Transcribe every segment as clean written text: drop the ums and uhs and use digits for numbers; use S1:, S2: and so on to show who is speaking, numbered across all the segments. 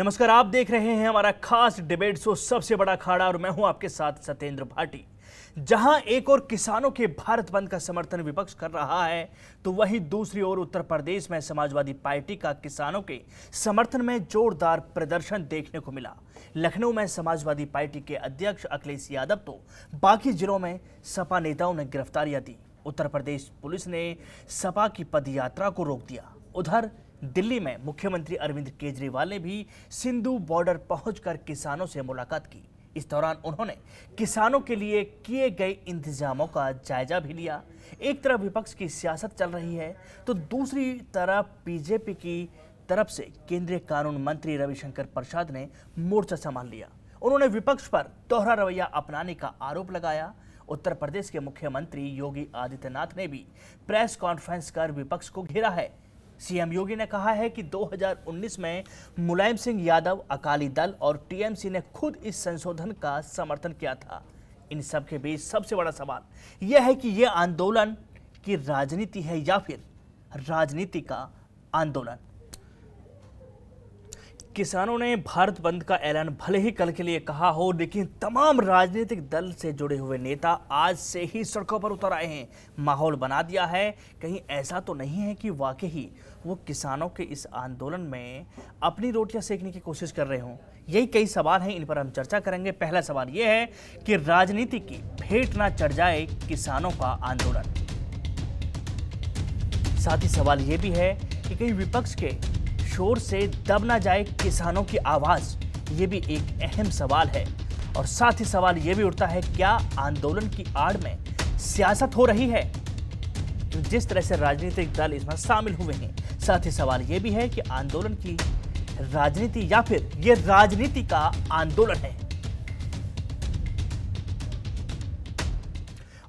S1: नमस्कार, आप देख रहे हैं हमारा खास डिबेट शो सबसे बड़ा अखाड़ा और मैं हूं आपके साथ सत्येंद्र भाटी। जहां एक और किसानों के भारत बंद का समर्थन विपक्ष कर रहा है, तो वहीं दूसरी ओर उत्तर प्रदेश में समाजवादी पार्टी का किसानों के समर्थन में जोरदार प्रदर्शन देखने को मिला। लखनऊ में समाजवादी पार्टी के अध्यक्ष अखिलेश यादव तो बाकी जिलों में सपा नेताओं ने गिरफ्तारियां दी। उत्तर प्रदेश पुलिस ने सपा की पदयात्रा को रोक दिया। उधर दिल्ली में मुख्यमंत्री अरविंद केजरीवाल ने भी सिंधु बॉर्डर पहुंचकर किसानों से मुलाकात की। इस दौरान उन्होंने किसानों के लिए किए गए इंतजामों का जायजा भी लिया। एक तरफ विपक्ष की सियासत चल रही है, तो दूसरी तरफ बीजेपी की तरफ से केंद्रीय कानून मंत्री रविशंकर प्रसाद ने मोर्चा संभाल लिया। उन्होंने विपक्ष पर दोहरा रवैया अपनाने का आरोप लगाया। उत्तर प्रदेश के मुख्यमंत्री योगी आदित्यनाथ ने भी प्रेस कॉन्फ्रेंस कर विपक्ष को घेरा है। सीएम योगी ने कहा है कि 2019 में मुलायम सिंह यादव, अकाली दल और टीएमसी ने खुद इस संशोधन का समर्थन किया था। इन सब के बीच सबसे बड़ा सवाल यह है कि यह आंदोलन की राजनीति है या फिर राजनीति का आंदोलन। किसानों ने भारत बंद का ऐलान भले ही कल के लिए कहा हो, लेकिन तमाम राजनीतिक दल से जुड़े हुए नेता आज से ही सड़कों पर उतर आए हैं। माहौल बना दिया है। कहीं ऐसा तो नहीं है कि वाकई ही वो किसानों के इस आंदोलन में अपनी रोटियां सेकने की कोशिश कर रहे हों? यही कई सवाल हैं, इन पर हम चर्चा करेंगे। पहला सवाल यह है कि राजनीति की भेंट ना चढ़ जाए किसानों का आंदोलन। साथ ही सवाल यह भी है कि कहीं विपक्ष के शोर से दब ना जाए किसानों की आवाज, ये भी एक अहम सवाल है। और साथ ही सवाल यह भी उठता है, क्या आंदोलन की आड़ में सियासत हो रही है? जिस तरह से राजनीतिक दल इसमें शामिल हुए हैं। साथ ही सवाल यह भी है कि आंदोलन की राजनीति या फिर यह राजनीति का आंदोलन है।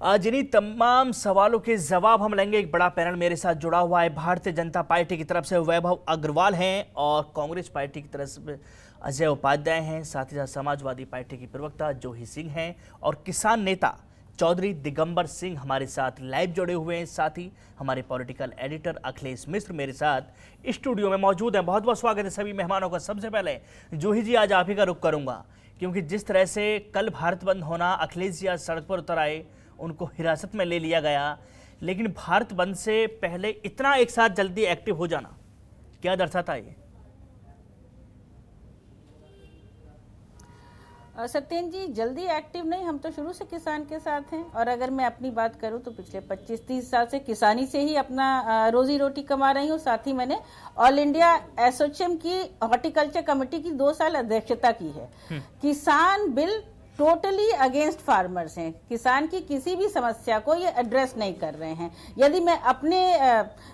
S1: आज इन्हीं तमाम सवालों के जवाब हम लेंगे। एक बड़ा पैनल मेरे साथ जुड़ा हुआ है। भारतीय जनता पार्टी की तरफ से वैभव अग्रवाल हैं और कांग्रेस पार्टी की तरफ से अजय उपाध्याय हैं। साथ ही साथ समाजवादी पार्टी की प्रवक्ता जूही सिंह हैं और किसान नेता चौधरी दिगंबर सिंह हमारे साथ लाइव जुड़े हुए हैं। साथ ही हमारे पॉलिटिकल एडिटर अखिलेश मिश्र मेरे साथ स्टूडियो में मौजूद हैं। बहुत बहुत स्वागत है सभी मेहमानों का। सबसे पहले जूही जी, आज आप ही का रुख करूंगा, क्योंकि जिस तरह से कल भारत बंद होना, अखिलेश जी आज सड़क पर उतर आए, उनको हिरासत में ले लिया गया, लेकिन भारत बंद से पहले इतना एक साथ जल्दी एक्टिव हो जाना क्या दर्शाता है?
S2: सत्येंद्र जी, जल्दी एक्टिव नहीं, हम तो शुरू से किसान के साथ हैं। और अगर मैं अपनी बात करूं तो पिछले 25-30 साल से किसानी से ही अपना रोजी रोटी कमा रही हूं। साथ ही मैंने ऑल इंडिया एसोचैम की हॉर्टिकल्चर कमेटी की 2 साल अध्यक्षता की है। किसान बिल टोटली अगेंस्ट फार्मर्स हैं। किसान की किसी भी समस्या को ये एड्रेस नहीं कर रहे हैं। यदि मैं अपने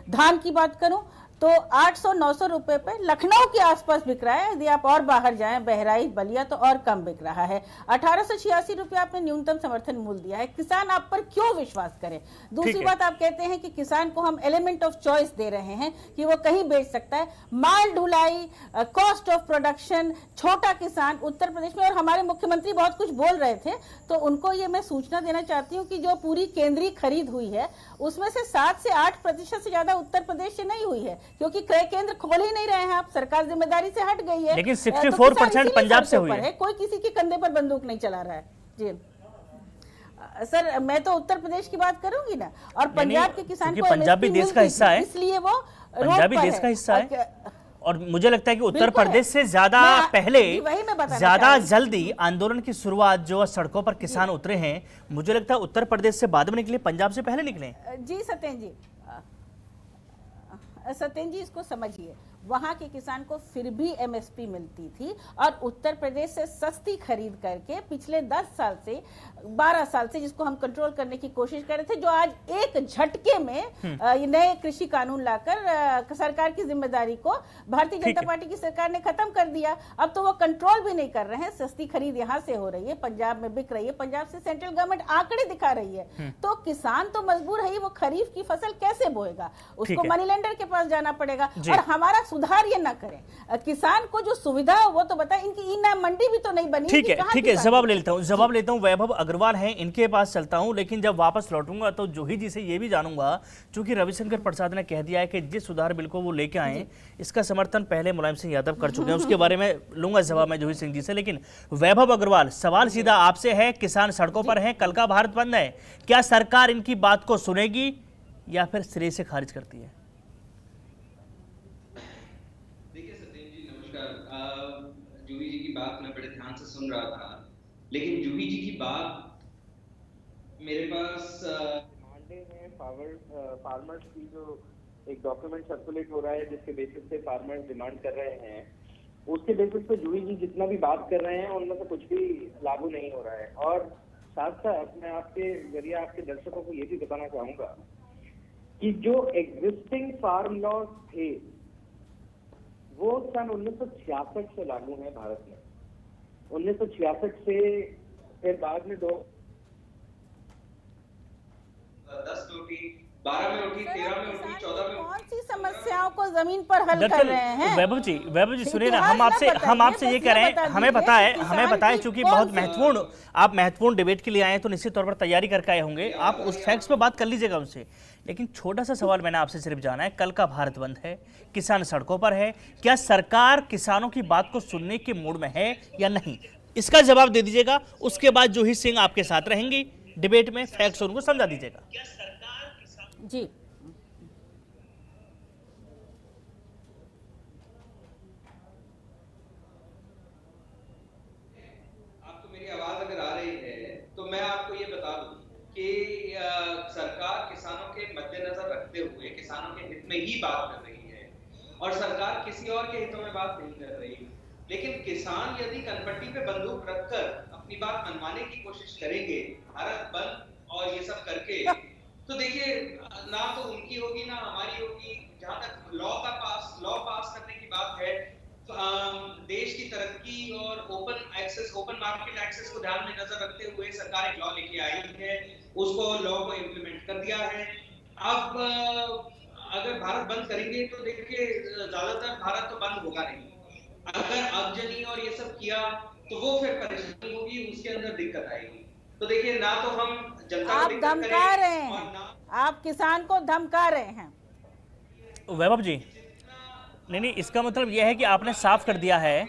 S2: धान की बात करूं तो 800-900 रुपए पे लखनऊ के आसपास बिक रहा है। यदि आप और बाहर जाएं, बहराइच, बलिया, तो और कम बिक रहा है। 1886 रुपये आपने न्यूनतम समर्थन मूल्य दिया है। किसान आप पर क्यों विश्वास करे? दूसरी बात, आप कहते हैं कि किसान को हम एलिमेंट ऑफ चॉइस दे रहे हैं कि वो कहीं बेच सकता है। माल ढुलाई, कॉस्ट ऑफ प्रोडक्शन, छोटा किसान उत्तर प्रदेश में, और हमारे मुख्यमंत्री बहुत कुछ बोल रहे थे, तो उनको ये मैं सूचना देना चाहती हूँ कि जो पूरी केंद्रीय खरीद हुई है उसमें से 7 से 8% से ज्यादा उत्तर प्रदेश से नहीं हुई है, क्योंकि क्रय केंद्र खोल ही नहीं रहे हैं आप। सरकार जिम्मेदारी से हट गई है।
S1: लेकिन 64% पंजाब से हुई है।
S2: कोई किसी के कंधे पर बंदूक नहीं चला रहा है। जी सर, मैं तो उत्तर प्रदेश की बात करूंगी ना। और पंजाब के किसान को
S1: पंजाब भी देश का हिस्सा है,
S2: इसलिए वो
S1: पंजाबी देश का हिस्सा है। और मुझे लगता है कि उत्तर प्रदेश से ज्यादा पहले, ज्यादा जल्दी आंदोलन की शुरुआत जो सड़कों पर किसान उतरे हैं, मुझे लगता है उत्तर प्रदेश से बाद में निकले, पंजाब से पहले निकले।
S2: जी सत्येंद्र जी, इसको समझिए, वहां के किसान को फिर भी एमएसपी मिलती थी और उत्तर प्रदेश से सस्ती खरीद करके पिछले 10 साल से 12 साल से, जिसको हम कंट्रोल करने की कोशिश कर रहे थे, जो आज एक झटके में नए कृषि कानून लाकर सरकार की जिम्मेदारी को भारतीय जनता पार्टी की सरकार ने खत्म कर दिया। अब तो वो कंट्रोल भी नहीं कर रहे हैं। सस्ती खरीद यहाँ से हो रही है, पंजाब में बिक रही है, पंजाब से सेंट्रल गवर्नमेंट आंकड़े दिखा रही है। तो किसान तो मजबूर है ही, वो खरीफ की फसल कैसे बोएगा? उसको मनी लेंडर के पास जाना पड़ेगा। और हमारा सुधार ये ना करें, किसान को जो सुविधा हो वो तो बताएं। इनकी ई नाम मंडी भी तो नहीं बनी।
S1: ठीक है, जवाब लेता हूं। वैभव अग्रवाल हैं, इनके पास चलता हूं, लेकिन जब वापस लौटूंगा तो जूही जी से ये भी जानूंगा, क्योंकि रविशंकर प्रसाद ने कह दिया है कि जिस सुधार बिल को वो लेके आए इसका समर्थन पहले मुलायम सिंह यादव कर चुके हैं। उसके बारे में लूंगा जवाब मैं जूही सिंह जी से। लेकिन वैभव अग्रवाल, सवाल सीधा आपसे है, किसान सड़कों पर हैं, कल का भारत बंद है, क्या सरकार इनकी बात को सुनेगी या फिर सिरे से खारिज करती है?
S3: जूही जी की बात मैं बड़े ध्यान से सुन रहा था, लेकिन जूही जी की बात मेरे पास डिमांडें हैं फार्मर्स की, जो एक डॉक्यूमेंट सर्कुलेट हो रहा है जिसके बेसिस पे फार्मर्स डिमांड कर रहे हैं, उसके बेसिस पे जूही जी जितना भी बात कर रहे हैं उनमें से कुछ भी लागू नहीं हो रहा है। और साथ साथ मैं आपके जरिए आपके दर्शकों को ये भी बताना चाहूंगा कि जो एग्जिस्टिंग फार्म लॉज थे वो सन 1966 से लागू है भारत में। 1966 से फिर बाद में 10 में उठी, 12 में उठी, 13 में उठी, 14 में।
S2: कौन सी समस्याओं को जमीन पर हल कर रहे हैं?
S1: वैभव जी सुनिए ना, हम आपसे ये कह रहे हैं, हमें पता है चूंकि बहुत महत्वपूर्ण डिबेट के लिए आए हैं तो निश्चित तौर पर तैयारी करके आए होंगे, आप उस फैक्ट्स पे बात कर लीजिएगा उनसे। लेकिन छोटा सा सवाल मैंने आपसे सिर्फ जाना है, कल का भारत बंद है, किसान सड़कों पर है, क्या सरकार किसानों की बात को सुनने के मूड में है या नहीं? इसका जवाब दे दीजिएगा। उसके बाद जूही सिंह आपके साथ रहेंगी डिबेट में, फैक्ट्स उनको समझा दीजिएगा।
S2: जी
S3: आपको मेरी आवाज अगर आ रही है तो मैं आपको ये बता दूं कि सरकार किसानों के मद्देनजर रखते हुए किसानों के हित में ही बात कर रही है और सरकार किसी और के हितों में बात नहीं कर रही। लेकिन किसान यदि कनपट्टी पे बंदूक रखकर अपनी बात मनवाने की कोशिश करेंगे भारत बंद और ये सब करके, तो देखिए ना तो उनकी होगी ना हमारी होगी। जहां तक लॉ पास करने की बात है, तो देश की तरक्की और ओपन मार्केट एक्सेस को ध्यान में नजर रखते हुए सरकार एक लॉ लेके आई है, उसको लॉ को इम्प्लीमेंट कर दिया है। अब अगर भारत बंद करेंगे तो देखिए ज्यादातर भारत तो बंद होगा नहीं। अगर आगजनी और ये सब किया तो वो फिर परेशानी होगी, उसके अंदर दिक्कत आएगी। तो देखिए ना तो हम जनता को दिक्कत
S2: धमका रहे हैं
S3: और ना
S2: आप किसान को धमका रहे हैं।
S1: वैभव जी, नहीं, इसका मतलब यह है कि आपने साफ कर दिया है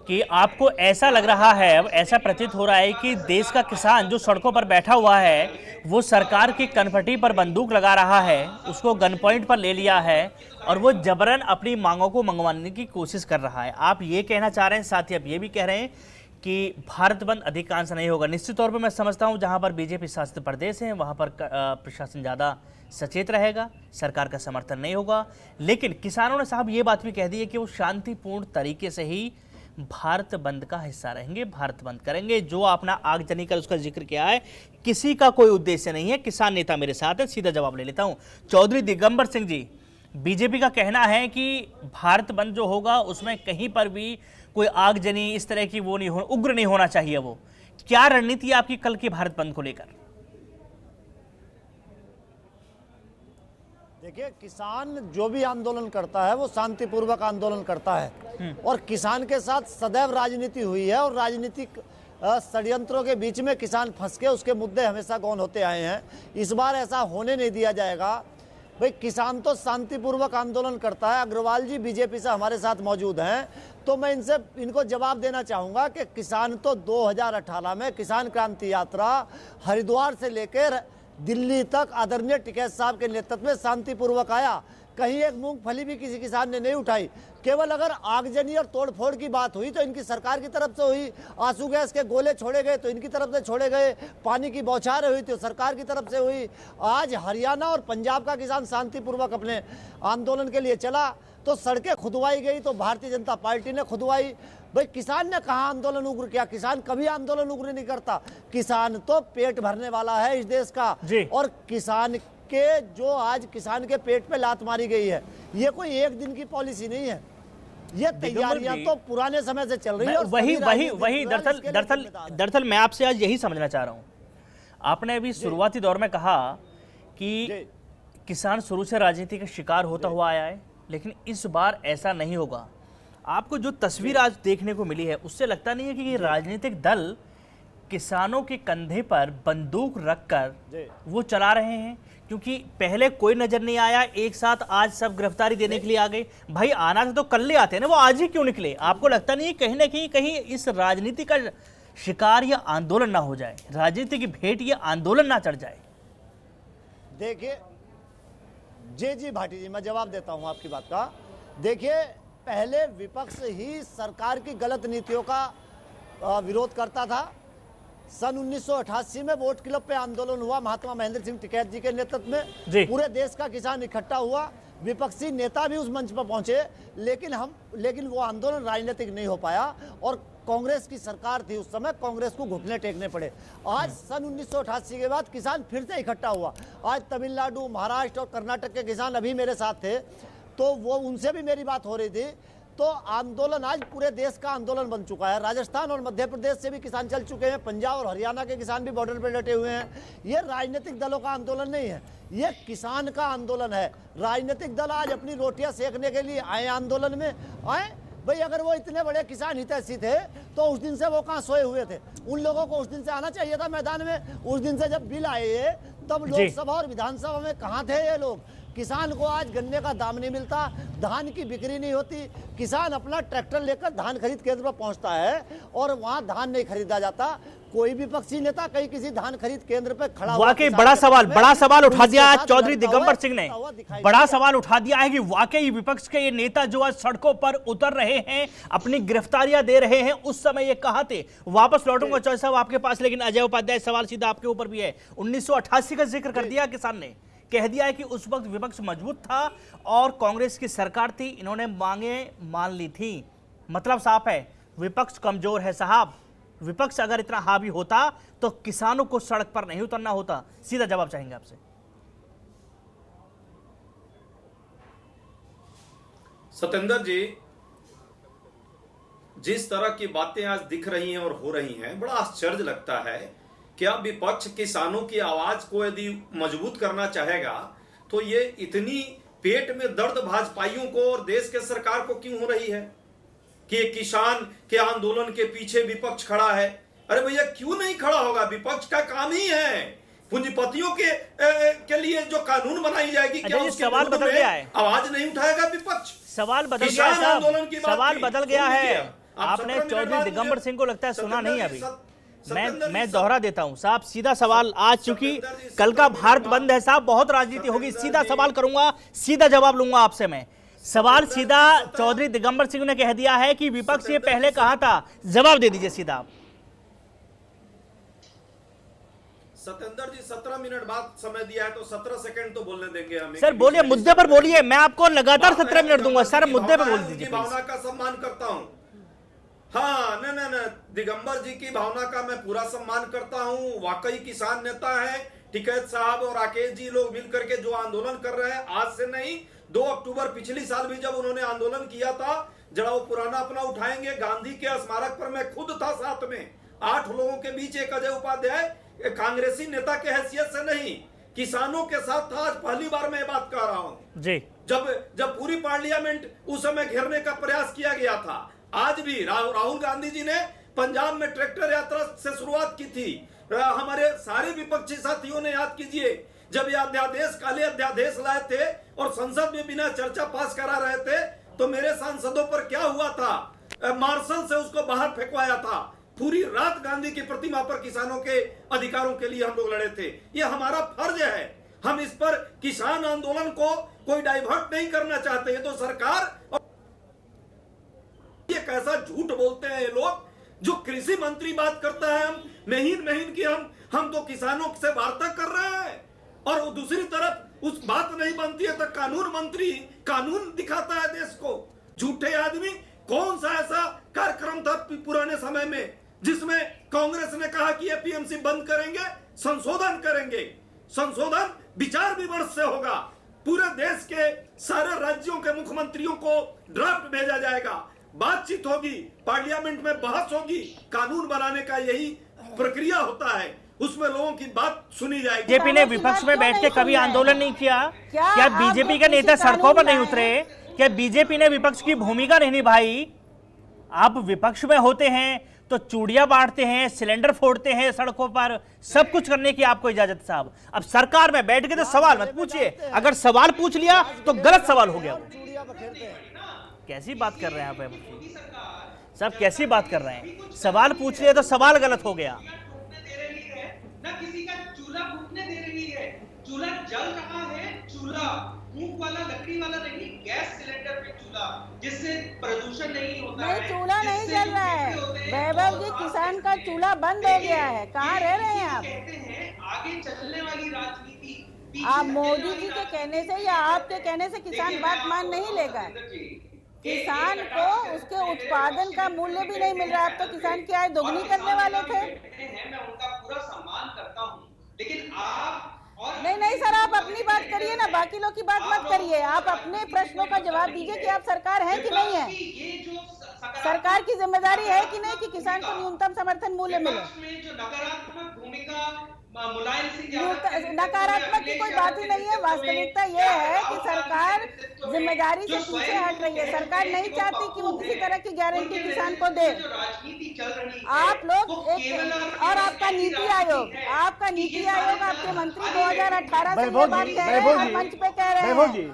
S1: कि आपको ऐसा लग रहा है, अब ऐसा प्रतीत हो रहा है कि देश का किसान जो सड़कों पर बैठा हुआ है वो सरकार की कनपटी पर बंदूक लगा रहा है, उसको गन पॉइंट पर ले लिया है और वो जबरन अपनी मांगों को मंगवाने की कोशिश कर रहा है। आप ये कहना चाह रहे हैं, साथ ही आप ये भी कह रहे हैं कि भारत बंद अधिकांश नहीं होगा। निश्चित तौर पर मैं समझता हूं जहां पर बीजेपी शासित प्रदेश हैं वहां पर प्रशासन ज़्यादा सचेत रहेगा, सरकार का समर्थन नहीं होगा। लेकिन किसानों ने साहब ये बात भी कह दी है कि वो शांतिपूर्ण तरीके से ही भारत बंद का हिस्सा रहेंगे, भारत बंद करेंगे। जो आपने आगजनी कर उसका जिक्र किया है, किसी का कोई उद्देश्य नहीं है। किसान नेता मेरे साथ है, सीधा जवाब ले लेता हूं। चौधरी दिगंबर सिंह जी, बीजेपी का कहना है कि भारत बंद जो होगा उसमें कहीं पर भी कोई आगजनी इस तरह की वो नहीं हो, उग्र नहीं होना चाहिए। वो क्या रणनीति है आपकी कल के भारत बंद को लेकर?
S4: देखिए, किसान जो भी आंदोलन करता है वो शांतिपूर्वक आंदोलन करता है और किसान के साथ सदैव राजनीति हुई है और राजनीतिक षड्यंत्रों के बीच में किसान फंस के उसके मुद्दे हमेशा गौन होते आए हैं। इस बार ऐसा होने नहीं दिया जाएगा। भाई, किसान तो शांतिपूर्वक आंदोलन करता है। अग्रवाल जी बीजेपी से हमारे साथ मौजूद हैं, तो मैं इनको जवाब देना चाहूँगा कि किसान तो 2018 में किसान क्रांति यात्रा हरिद्वार से लेकर दिल्ली तक आदरणीय टिकैत साहब के नेतृत्व में शांतिपूर्वक आया। कहीं एक मूंगफली भी किसी किसान ने नहीं उठाई। केवल अगर आगजनी और तोड़फोड़ की बात हुई तो इनकी सरकार की तरफ से हुई, आंसू गैस के गोले छोड़े गए तो इनकी तरफ से छोड़े गए, पानी की बौछारें हुई तो सरकार की तरफ से हुई। आज हरियाणा और पंजाब का किसान शांतिपूर्वक अपने आंदोलन के लिए चला तो सड़कें खुदवाई गई तो भारतीय जनता पार्टी ने खुदवाई। भाई, किसान ने कहा आंदोलन उग्र किया? किसान कभी आंदोलन उग्र नहीं करता। किसान तो पेट भरने वाला है इस देश का, और किसान के जो आज किसान के पेट पे लात मारी गई है, ये कोई एक दिन की पॉलिसी नहीं है। ये तैयारियां तो पुराने समय से चल रही है।
S1: वही दरअसल मैं आपसे आज यही समझना चाह रहा हूं। आपने अभी शुरुआती दौर में कहा कि किसान शुरू से राजनीति का शिकार होता हुआ आया है, लेकिन इस बार ऐसा नहीं होगा। आपको जो तस्वीर आज देखने को मिली है उससे लगता नहीं है कि ये राजनीतिक दल किसानों के कंधे पर बंदूक रखकर वो चला रहे हैं? क्योंकि पहले कोई नजर नहीं आया, एक साथ आज सब गिरफ्तारी देने के लिए आ गए। भाई आना था तो कल ले आते ना, वो आज ही क्यों निकले? आपको लगता नहीं है कहीं ना कहीं इस राजनीति का शिकार या आंदोलन ना हो जाए, राजनीति की भेंट ये आंदोलन ना चढ़ जाए?
S4: देखिए जी भाटी जी, मैं जवाब देता हूं आपकी बात का। देखिए पहले विपक्ष ही सरकार की गलत नीतियों का विरोध करता था। सन 1988 में वोट क्लब पे आंदोलन हुआ, महात्मा महेंद्र सिंह टिकैत जी के नेतृत्व में पूरे देश का किसान इकट्ठा हुआ, विपक्षी नेता भी उस मंच पर पहुंचे, लेकिन वो आंदोलन राजनीतिक नहीं हो पाया और कांग्रेस की सरकार थी उस समय, कांग्रेस को घुटने टेकने पड़े। आज सन 1988 के बाद किसान फिर से इकट्ठा हुआ। आज तमिलनाडु, महाराष्ट्र और कर्नाटक के किसान अभी मेरे साथ थे, तो वो उनसे भी मेरी बात हो रही थी। तो आंदोलन आज पूरे देश का आंदोलन बन चुका है। राजस्थान और मध्य प्रदेश से भी किसान चल चुके हैं, पंजाब और हरियाणा के किसान भी बॉर्डर पर डटे हुए हैं। ये राजनीतिक दलों का आंदोलन नहीं है, ये किसान का आंदोलन है। राजनीतिक दल आज अपनी रोटियां सेकने के लिए आए आंदोलन में आए। भाई अगर वो इतने बड़े किसान हितैषी थे तो उस दिन से वो कहाँ सोए हुए थे? उन लोगों को उस दिन से आना चाहिए था मैदान में। उस दिन से जब बिल आए तब लोकसभा और विधानसभा में कहाँ थे ये लोग? किसान को आज गन्ने का दाम नहीं मिलता, धान की बिक्री नहीं होती। किसान अपना ट्रैक्टर लेकर धान खरीद केंद्र पर पहुंचता है और वहां धान नहीं खरीदा जाता। कोई विपक्षी नेता कहीं किसी धान खरीद केंद्र पे खड़ा हुआ।
S1: वाकई बड़ा सवाल उठा दिया आज चौधरी दिगंबर सिंह ने। बड़ा सवाल उठा दिया है कि वाकई विपक्ष के ये नेता जो आज सड़कों पर उतर रहे हैं, अपनी गिरफ्तारियां दे रहे हैं, उस समय ये कहां थे? वापस लौटूंगा चौधरी साहब आपके पास, लेकिन अजय उपाध्याय सवाल सीधा आपके ऊपर भी है। 1988 का जिक्र कर दिया किसान ने, कह दिया है कि उस वक्त विपक्ष मजबूत था और कांग्रेस की सरकार थी, इन्होंने मांगे मान ली थी। मतलब साफ है, विपक्ष कमजोर है साहब। विपक्ष अगर इतना हावी होता तो किसानों को सड़क पर नहीं उतरना होता। सीधा जवाब चाहेंगे आपसे।
S5: सतेंद्र जी, जिस तरह की बातें आज दिख रही हैं और हो रही हैं, बड़ा आश्चर्य लगता है। क्या विपक्ष किसानों की आवाज को यदि मजबूत करना चाहेगा तो ये इतनी पेट में दर्द भाजपाइयों को और देश के सरकार को क्यों हो रही है कि किसान के आंदोलन के पीछे विपक्ष खड़ा है? अरे भैया क्यों नहीं खड़ा होगा? विपक्ष का काम ही है पूंजीपतियों के लिए जो कानून बनाई जाएगी, क्या उसके
S1: सवाल बदल गया है?
S5: आवाज नहीं उठाएगा विपक्ष?
S1: सवाल बदल गया है साहब, सवाल बदल गया है। आपने चौधरी दिगंबर सिंह को लगता है सुना नहीं अभी। मैं दोहरा देता हूं साहब, सीधा सवाल। आज चूंकि कल का भारत बंद है साहब, बहुत राजनीति होगी, सीधा सवाल करूंगा, सीधा जवाब लूंगा आपसे मैं। सवाल सीधा चौधरी दिगंबर सिंह ने कह दिया है कि विपक्ष ये पहले कहा था, जवाब दे दीजिए सीधा आप।
S5: सतेंद्र जी 17 मिनट बाद समय दिया है तो 17 सेकंड तो बोलने देंगे हमें।
S1: सर बोलिए, मुद्दे पर बोलिए, मैं आपको लगातार 17 मिनट दूंगा सर, मुद्दे पर बोल दीजिए।
S5: भावना का सम्मान करता हूं। हाँ, न दिगंबर जी की भावना का मैं पूरा सम्मान करता हूं। वाकई किसान नेता है। टिकैत साहब और राकेश जी लोग मिलकर के जो आंदोलन कर रहे हैं, आज से नहीं, 2 अक्टूबर पिछली साल भी जब उन्होंने आंदोलन किया था, जरा वो पुराना अपना उठाएंगे। गांधी के स्मारक पर मैं खुद था साथ में, 8 लोगों के बीच एक अजय उपाध्याय कांग्रेसी नेता के हैसियत से नहीं, किसानों के साथ था। आज पहली बार मैं ये बात कह रहा हूं
S1: जी।
S5: जब पूरी पार्लियामेंट उस समय घेरने का प्रयास किया गया था। आज भी राहुल गांधी जी ने पंजाब में ट्रैक्टर यात्रा से शुरुआत की थी। हमारे सारे विपक्षी साथियों ने, याद कीजिए, जब ये अध्यादेश, काले अध्यादेश लाए थे और संसद में बिना चर्चा पास करा रहे थे, तो मेरे सांसदों पर क्या हुआ था? मार्शल से उसको बाहर फेंकवाया था। पूरी रात गांधी की प्रतिमा पर किसानों के अधिकारों के लिए हम लोग लड़े थे। ये हमारा फर्ज है। हम इस पर किसान आंदोलन को कोई डाइवर्ट नहीं करना चाहते। ये तो सरकार, ये कैसा झूठ बोलते हैं ये लोग। जो कृषि मंत्री बात करता है हम महीन की, हम तो किसानों से वार्ता कर रहे हैं, और दूसरी तरफ उस बात नहीं बनती है तो कानून मंत्री कानून दिखाता है देश को। झूठे आदमी। कौन सा ऐसा कार्यक्रम था पुराने समय में जिसमें कांग्रेस ने कहा कि एपीएमसी बंद करेंगे, संशोधन करेंगे? संशोधन विचार विमर्श से होगा। पूरे देश के सारे राज्यों के मुख्यमंत्रियों को ड्राफ्ट भेजा जाएगा, बातचीत होगी, पार्लियामेंट में बहस होगी। कानून बनाने का यही प्रक्रिया होता है, उसमें लोगों की बात सुनी जाएगी।
S1: बीजेपी ने विपक्ष में बैठ के कभी आंदोलन नहीं किया? क्या बीजेपी के नेता सड़कों पर नहीं उतरे? क्या बीजेपी ने विपक्ष की भूमिका नहीं निभाई? आप विपक्ष में होते हैं तो चूड़ियां बांटते हैं, सिलेंडर फोड़ते हैं सड़कों पर, सब कुछ करने की आपको इजाजत साहब। अब सरकार में बैठ के तो सवाल मत पूछिए, अगर सवाल पूछ लिया तो गलत सवाल हो गया। कैसी बात कर रहे हैं आप सब, कैसी बात कर रहे हैं? सवाल पूछ लिया तो सवाल गलत हो गया।
S3: ना किसी का चूल्हा फूकने दे रही है, चूल्हा जल रहा है, चूल्हा फूंक वाला, लकड़ी वाला नहीं, गैस सिलेंडर पे चूल्हा, जिससे प्रदूषण नहीं होता है।
S2: चूल्हा नहीं जल रहा है वैभव जी, किसान का चूल्हा बंद हो गया है। कहाँ रह रहे हैं आप?
S3: कहते हैं आगे चलने वाली राजनीति,
S2: आप मोदी जी के कहने से या आपके कहने से किसान बात मान नहीं लेगा। किसान को उसके उत्पादन का मूल्य भी नहीं मिल रहा। अब तो किसान की आय दोगुनी करने वाले थे।
S3: मैं उनका पूरा सम्मान करता हूँ, लेकिन आप
S2: नहीं सर, आप अपनी बात करिए ना, बाकी लोग की बात मत करिए। आप अपने प्रश्नों का जवाब दीजिए कि आप सरकार है कि नहीं है। सरकार की जिम्मेदारी है कि नहीं कि किसान को न्यूनतम समर्थन मूल्य मिले।
S3: जो नकारात्मक भूमिका मुलायम सिंह,
S2: नकारात्मक की कोई बात ही नहीं है। वास्तविकता ये है कि सरकार जिम्मेदारी से पीछे हट रही है। सरकार नहीं चाहती कि वो किसी तरह की गारंटी किसान को दे।
S3: राजनीति चल रही है,
S2: आप लोग और आपका नीति आयोग आपके मंत्री 2018 से ये बात कह रहे हैं, हर मंच पे कह रहे हैं।
S6: वैभव जी,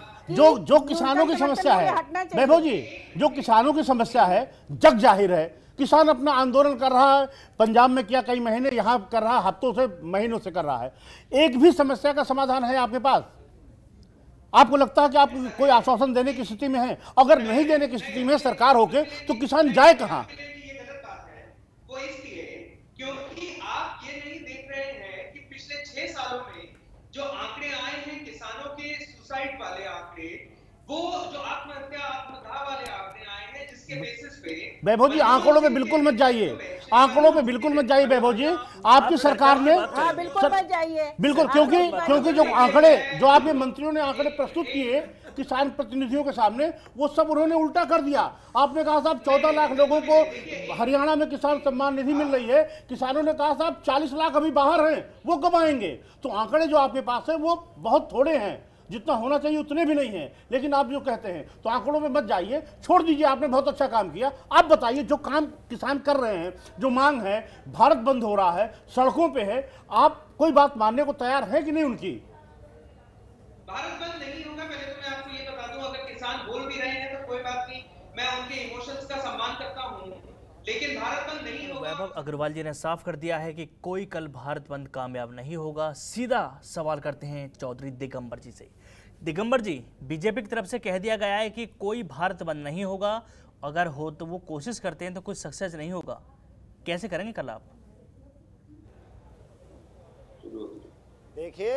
S6: जो किसानों की समस्या है, वैभव जी, जो किसानों की समस्या है जग जाहिर है। किसान अपना आंदोलन कर रहा है, पंजाब में किया कई महीने, यहाँ कर रहा है, हफ्तों से महीनों से कर रहा है। एक भी समस्या का समाधान है आपके पास? आपको लगता है कि आप कोई आश्वासन देने की स्थिति में हैं? अगर नहीं देने की स्थिति में सरकार होके तो किसान जाए कहाँ?
S3: ये गलत बात है। वो इसलिए क्योंकि आप ये नहीं देख रहे हैं कि पिछले 6 सालों में जो आंकड़े आए हैं किसानों के सुसाइड वाले आंकड़े, वो जो आत्महत्या आत्मदाह वाले आंकड़े आए हैं, जिसके बेसिस पे
S6: वैभव जी आंकड़ों पे बिल्कुल मत जाइए, आंकड़ों पे बिल्कुल मत जाइए वैभव जी। आपकी सरकार ने
S2: बिल्कुल मत जाइए,
S6: बिल्कुल, क्योंकि जो आंकड़े, जो आपके मंत्रियों ने आंकड़े प्रस्तुत किए किसान प्रतिनिधियों के सामने, वो सब उन्होंने उल्टा कर दिया। आपने कहा साहब 14 लाख लोगों को हरियाणा में किसान सम्मान निधि मिल रही है, किसानों ने कहा साहब 40 लाख अभी बाहर हैं, वो कब आएंगे? तो आंकड़े जो आपके पास है वो बहुत थोड़े हैं, जितना होना चाहिए उतने भी नहीं हैं। लेकिन आप जो कहते हैं तो आंकड़ों में मत जाइए, छोड़ दीजिए। आपने बहुत अच्छा काम किया। आप बताइए, जो काम किसान कर रहे हैं, जो मांग है, भारत बंद हो रहा है, सड़कों पे है, आप कोई बात मानने को तैयार है कि नहीं उनकी?
S3: भारत बंद नहीं होगा। पहले तो मैं आपको ये बता दूं, अगर किसान बोल भी रहे हैं तो कोई बात नहीं, मैं उनके इमोशंस का सम्मान करता हूं, लेकिन भारत बंद नहीं होगा।
S1: वैभव अग्रवाल जी ने साफ कर दिया है कि कोई कल भारत बंद कामयाब नहीं होगा। सीधा सवाल करते हैं चौधरी दिगंबर जी से। दिगंबर जी, बीजेपी की तरफ से कह दिया गया है कि कोई भारत बंद नहीं होगा, अगर हो तो वो कोशिश करते हैं तो कुछ सक्सेस नहीं होगा। कैसे करेंगे कल आप?
S4: देखिए,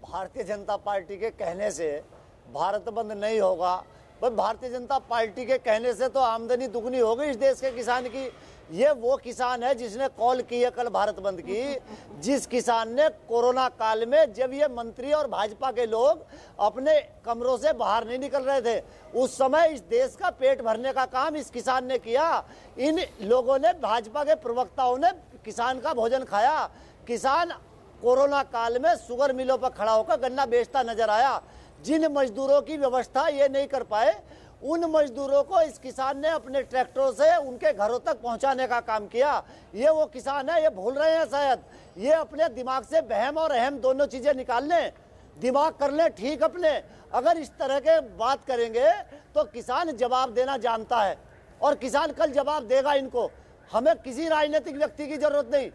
S4: भारतीय जनता पार्टी के कहने से भारत बंद नहीं होगा। भाई, भारतीय जनता पार्टी के कहने से तो आमदनी दुगनी हो गई इस देश के किसान की। ये वो किसान है जिसने कॉल की है कल भारत बंद की, जिस किसान ने कोरोना काल में, जब ये मंत्री और भाजपा के लोग अपने कमरों से बाहर नहीं निकल रहे थे, उस समय इस देश का पेट भरने का काम इस किसान ने किया। इन लोगों ने, भाजपा के प्रवक्ताओं ने किसान का भोजन खाया। किसान कोरोना काल में शुगर मिलों पर खड़ा होकर गन्ना बेचता नजर आया। जिन मजदूरों की व्यवस्था ये नहीं कर पाए, उन मजदूरों को इस किसान ने अपने ट्रैक्टरों से उनके घरों तक पहुंचाने का काम किया। ये वो किसान है, ये भूल रहे हैं शायद। ये अपने दिमाग से वहम और अहम दोनों चीजें निकाल लें, दिमाग कर लें ठीक अपने। अगर इस तरह के बात करेंगे तो किसान जवाब देना जानता है, और किसान कल जवाब देगा इनको। हमें किसी राजनीतिक व्यक्ति की जरूरत नहीं।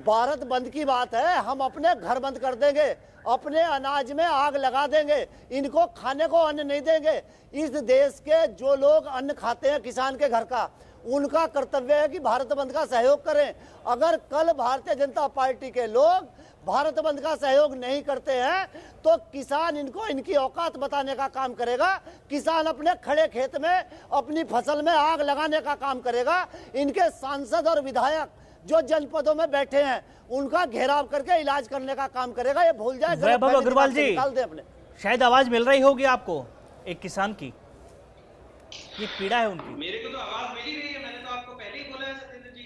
S4: भारत बंद की बात है, हम अपने घर बंद कर देंगे, अपने अनाज में आग लगा देंगे, इनको खाने को अन्न नहीं देंगे। इस देश के जो लोग अन्न खाते हैं किसान के घर का, उनका कर्तव्य है कि भारत बंद का सहयोग करें। अगर कल भारतीय जनता पार्टी के लोग भारत बंद का सहयोग नहीं करते हैं तो किसान इनको इनकी औकात बताने का काम करेगा। किसान अपने खड़े खेत में अपनी फसल में आग लगाने का काम करेगा। इनके सांसद और विधायक जो जनपदों में बैठे हैं उनका घेराव करके इलाज करने का काम करेगा। ये भूल जाए।
S1: वैभव अग्रवाल जी,
S4: अपने
S1: शायद आवाज मिल रही होगी आपको एक किसान की, ये पीड़ा है उनकी।
S3: मेरे को तो आवाज मिल ही रही है। मैंने तो आपको पहले ही बोला है सत्येंद्र जी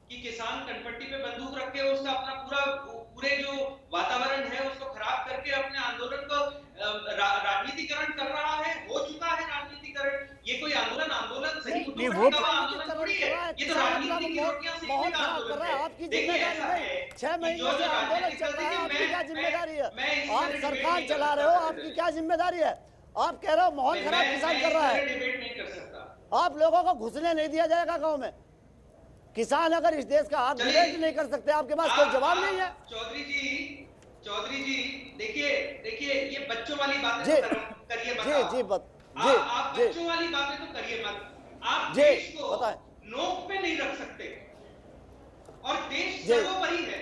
S3: कि किसान कनपट्टी पे बंदूक रख के उसका अपना पूरे जो वातावरण है उसको खराब करके अपने आंदोलन को राजनीतिकरण कर रहा है, हो चुका
S1: रोक
S3: ये तो राजनीति की रोटियां सेकने का आंदोलन है।
S4: आपकी
S3: देखिए,
S4: जिम्मेदारी
S3: ऐसा
S4: है।
S3: है
S4: 6
S3: कि
S4: महीने
S3: जो
S4: से आंदोलन
S3: राजनीति
S4: चल रहा है,
S3: करती
S4: आपकी क्या जिम्मेदारी है?
S3: मैं इस
S4: आप
S3: तरह डिबेट
S4: सरकार
S3: नहीं
S4: चला
S3: कर
S4: रहे हो,
S3: सकता।
S4: आपकी क्या जिम्मेदारी है? आप कह रहे हो माहौल खराब किसान कर रहा है,
S3: डिबेट नहीं कर सकता।
S4: आप लोगों को घुसने नहीं दिया जाएगा गांव में। किसान अगर इस देश का आप डिबेट नहीं कर सकते, आपके पास कोई जवाब नहीं है।
S3: चौधरी जी देखिए ये बच्चों वाली बातें
S4: जी,
S3: तो करिए मत।
S4: जी
S3: आप
S4: जी
S3: बच्चों वाली बातें तो करिए मत। आप
S4: जी,
S3: देश को
S4: बताएं।
S3: नोक पे नहीं रख सकते और देश
S4: जी।
S3: सर्वोपरि है,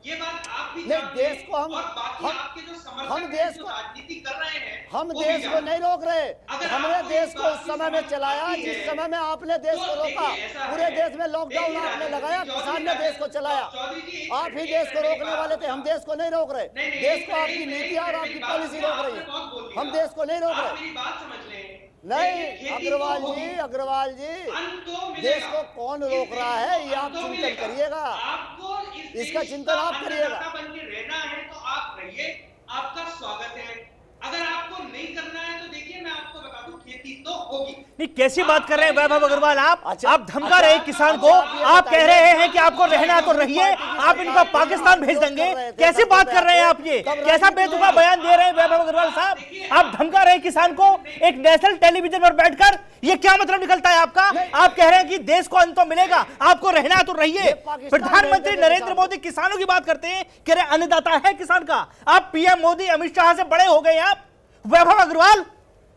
S3: ये बात आप भी
S4: नहीं,
S3: जानते हैं।
S4: देश को हम-
S3: और बाकी
S4: हम-
S3: आपके जो समर्थक
S4: हम
S3: हैं,
S4: देश
S3: जो
S4: को-
S3: राजनीति कर रहे हैं,
S4: हम
S3: वो भी
S4: देश को
S3: जानते
S4: नहीं रोक रहे।
S3: अगर
S4: हमने
S3: आपको
S4: देश
S3: इस
S4: को
S3: बात
S4: उस
S3: की
S4: समय में
S3: समझ
S4: चलाया
S3: आती
S4: जिस
S3: है,
S4: समय में आपने देश को
S3: तो
S4: रोका।
S3: देखिए, ऐसा
S4: पूरे
S3: है।
S4: देश में लॉकडाउन
S3: देखिए,
S4: आपने लगाया,
S3: चौधरी
S4: किसान ने देश को चलाया।
S3: चौधरी जी,
S4: आप ही देश को रोकने वाले थे, हम देश को नहीं रोक रहे।
S3: नहीं,
S4: देश को
S3: एक
S4: आपकी
S3: मिनट,
S4: नीति
S3: एक
S4: और
S3: मिनट,
S4: आपकी
S3: मेरी बात
S4: पॉलिसी
S3: सुनिए,
S4: रोक रही
S3: आपने बहुत बोल
S4: है।
S3: दिया।
S4: हम देश को नहीं रोक
S3: आप
S4: रहे।
S3: मेरी बात समझ लें।
S4: नहीं,
S3: देखिए, खेती
S4: अग्रवाल
S3: तो
S4: जी,
S3: होगी।
S4: अग्रवाल जी,
S3: अंत तो मिलेगा।
S4: देश को कौन रोक रहा है ये आप
S3: अंत तो
S4: चिंतन
S3: मिलेगा।
S4: करिएगा।
S3: आपको इस
S4: इसका
S3: देश
S4: चिंतन
S3: का
S4: आप करिएगा।
S3: अन्नदाता बन के रहना है तो आप रहिए, आपका स्वागत है। अगर आपको नहीं करना है तो देखिए मैं आपको बता दूं, खेती तो होगी।
S1: नहीं, कैसी बात कर रहे हैं वैभव अग्रवाल आप?
S4: अच्छा,
S1: आप धमका रहे हैं किसान को, आप कह रहे हैं कि आपको रहना तो रहिए, आप इनको पाकिस्तान भेज देंगे। कैसी बात कर रहे हैं आप? ये कैसा बेतुका बयान दे रहे हैं वैभव अग्रवाल साहब? आप धमका रहे हैं किसान को एक नेशनल टेलीविजन पर बैठकर। ये क्या मतलब निकलता है आपका? आप कह रहे हैं कि देश को अंत तो मिलेगा, आपको रहना तो रहिए। प्रधानमंत्री नरेंद्र मोदी किसानों की बात करते हैं, कह रहे अन्नदाता है किसान का। आप पीएम मोदी अमित शाह से बड़े हो गए आप। वैभव अग्रवाल,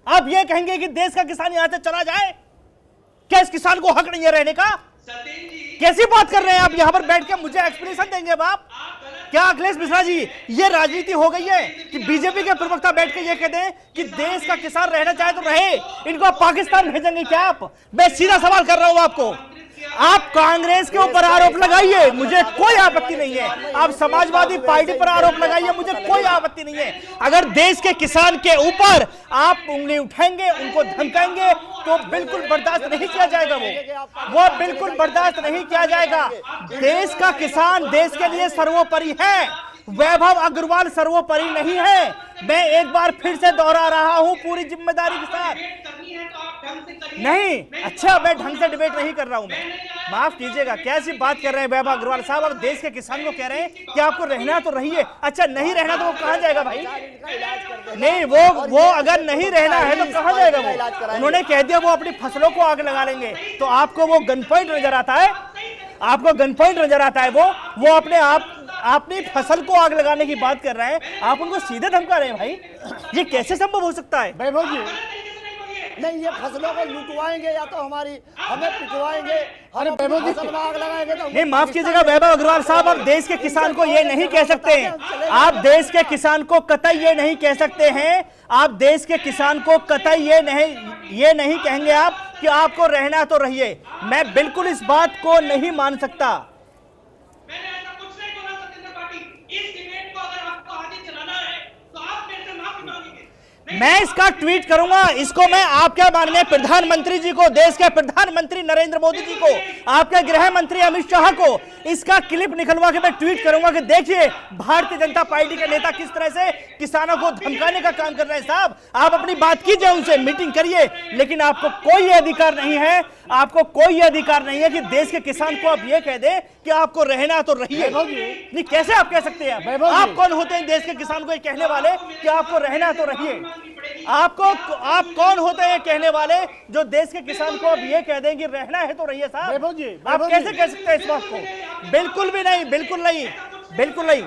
S1: आप ये कहेंगे कि देश का किसान यहां से चला जाए? क्या इस किसान को हक नहीं है रहने का?
S3: सत्येंद्र जी,
S1: कैसी बात कर रहे हैं आप? यहां पर बैठ के मुझे एक्सप्लेनेशन देंगे अब आप? क्या अखिलेश मिश्रा जी, ये राजनीति हो गई है कि बीजेपी के प्रवक्ता बैठ के ये कहते हैं कि देश का किसान रहना चाहे तो रहे, इनको आप पाकिस्तान भेजेंगे क्या आप? मैं सीधा सवाल कर रहा हूं आपको। आप कांग्रेस के ऊपर आरोप लगाइए, मुझे कोई आपत्ति नहीं है। आप समाजवादी पार्टी पर आरोप लगाइए, मुझे कोई आपत्ति नहीं है। अगर देश के किसान के ऊपर आप उंगली उठाएंगे, उनको धमकाएंगे, तो बिल्कुल बर्दाश्त नहीं किया जाएगा। वो बिल्कुल बर्दाश्त नहीं किया जाएगा। देश का किसान देश के लिए सर्वोपरि है। वैभव अग्रवाल सर्वोपरि नहीं है। मैं एक बार फिर से दोहरा रहा हूं पूरी जिम्मेदारी के साथ।
S3: डिबेट करनी है तो आप ढंग से करिए।
S1: नहीं, अच्छा, मैं ढंग से डिबेट नहीं कर रहा हूं। मैं माफ कीजिएगा, कैसी बात कर रहे हैं वैभव अग्रवाल साहब? और देश के किसान को कह रहे हैं कि आपको रहना तो रहिए। अच्छा, नहीं रहना तो वो कहां जाएगा भाई? नहीं, वो अगर नहीं रहना है तो कहां जाएगा वो? उन्होंने कह दिया वो अपनी फसलों को आग लगा लेंगे। तो आपको वो गन पॉइंट नजर आता है? आपको गन पॉइंट नजर आता है? वो अपने आप अपनी फसल को आग लगाने की बात कर रहे हैं, आप उनको सीधे धमका रहे हैं भाई। ये कैसे संभव हो सकता है?
S6: वैभव जी,
S4: नहीं, ये फसलों को लुटवाएंगे या तो हमें पिटवाएंगे, हम अपनी
S6: वैभव जी,
S4: फसल में आग लगाएंगे तो
S1: नहीं, माफ कीजिएगा वैभव अग्रवाल साहब, आप देश के किसान को ये नहीं कह सकते हैं। आप देश के किसान को कतई ये नहीं कह सकते हैं। आप देश के किसान को कतई ये नहीं कहेंगे आप कि आपको रहना तो रहिए। मैं बिल्कुल इस बात को नहीं मान सकता।
S3: मैंने ऐसा कुछ नहीं बोला सत्येंद्र पाटिल। इस डिबेट को अगर आपको आगे चलाना है तो आप मेरे से माफी मांगेंगे।
S1: मैं इसका ट्वीट करूंगा। इसको मैं आपके माननीय प्रधानमंत्री जी को, देश के प्रधानमंत्री नरेंद्र मोदी जी को, आपके गृह मंत्री अमित शाह को इसका क्लिप निकलवा के मैं ट्वीट करूंगा कि देखिए भारतीय जनता पार्टी के नेता किस तरह से किसानों को धमकाने का काम कर रहे हैं। साहब, आप अपनी बात कीजिए, उनसे मीटिंग करिए, लेकिन आपको कोई अधिकार नहीं है, आपको कोई अधिकार नहीं है कि देश के किसान को आप ये कह दे कि आपको रहना तो रहिए। नहीं, कैसे आप कह सकते हैं? आप कौन होते हैं देश के किसान को ये कहने वाले कि आपको रहना तो रहिए? आप कौन होते हैं कहने वाले जो देश के किसान को अब ये कह दें कि रहना है तो रहिए? साहब,
S6: वैभव जी,
S1: आप
S6: वैभव
S1: कैसे
S6: जी।
S1: कह सकते हैं इस बात को? बिल्कुल भी नहीं, बिल्कुल नहीं, बिल्कुल नहीं,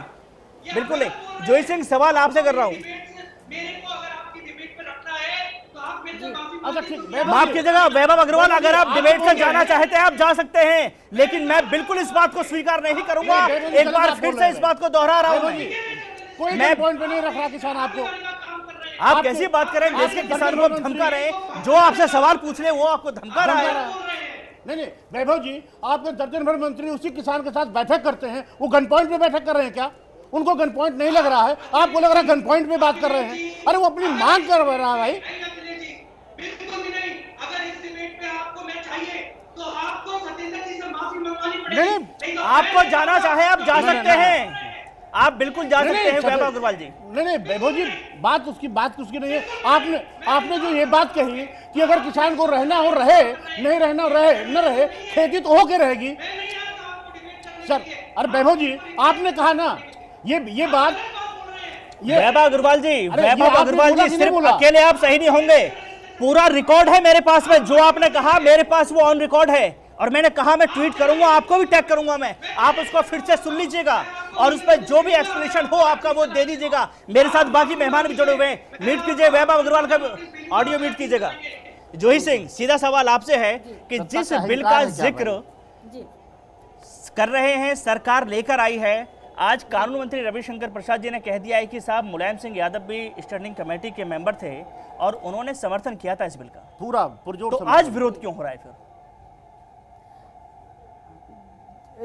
S1: बिल्कुल नहीं। जोई सिंह, सवाल आपसे कर रहा हूं।
S3: मेरे को अगर आपकी डिबेट पे रखना है तो आप मेरे से माफी
S6: अच्छा ठीक,
S3: मांगिए।
S1: माफ कीजिएगा वैभव अग्रवाल, अगर आप डिबेट से जाना चाहते हैं आप जा सकते हैं, लेकिन मैं बिल्कुल इस बात को स्वीकार नहीं करूंगा। एक बार फिर से इस बात को दोहरा रहा हूं।
S6: कोई
S1: मैं-
S6: पॉइंट पे नहीं रख रहा किसान आपको।
S1: आप कैसी बात कर रहे हैं? देश के किसान को धमका रहे हैं, जो आपसे सवाल पूछ रहे हैं वो आपको धमका रहा है।
S6: नहीं, वैभव जी, आपके दर्जन भर मंत्री उसी किसान के साथ बैठक करते हैं, वो गन पॉइंट पे बैठक कर रहे हैं क्या? उनको गन पॉइंट नहीं लग रहा है, आपको लग रहा है गन पॉइंट पे बात कर रहे हैं। अरे वो अपनी मांग कर रहा है भाई।
S3: बिल्कुल भी नहीं। अगर इस डिबेट पे आपको मैं चाहिए तो आपको सत्येंद्र जी से माफी मंगवानी पड़ेगी।
S1: नहीं, आपको जाना चाहे आप जा सकते हैं। आप बिल्कुल जा सकते हैं वैभव अग्रवाल जी।
S6: नहीं वैभव जी, बात उसकी नहीं है। आपने जो ये बात कही कि अगर किसान को रहना हो रहे, नहीं रहना रहे न रहे, खेती तो होके रहेगी सर। अरे वैभव जी, आपने कहा ना ये बात,
S1: वैभव अग्रवाल जी, वैभव अग्रवाल जी, सिर्फ
S6: बोला।
S1: अकेले आप सही नहीं होंगे, पूरा रिकॉर्ड है मेरे पास में, जो आपने कहा मेरे पास वो ऑन रिकॉर्ड है, और मैंने कहा मैं ट्वीट करूंगा, आपको भी टैग करूंगा मैं, आप उसको फिर से सुन लीजिएगा और उस पर जो भी एक्सप्लेनेशन हो आपका वो दे दीजिएगा। मेरे साथ बाकी मेहमान भी जुड़े हुए हैं, म्यूट कीजिए वैभव अग्रवाल का ऑडियो, म्यूट कीजिएगा। जोही सिंह, सीधा सवाल आपसे है कि जिस बिल का जिक्र कर रहे हैं सरकार लेकर आई है, आज कानून मंत्री रविशंकर प्रसाद जी ने कह दिया है कि साहब मुलायम सिंह यादव भी स्टैंडिंग कमेटी के मेंबर थे और उन्होंने समर्थन किया था इस बिल का,
S6: पूरा पुरजोर,
S1: तो आज विरोध क्यों हो रहा है फिर?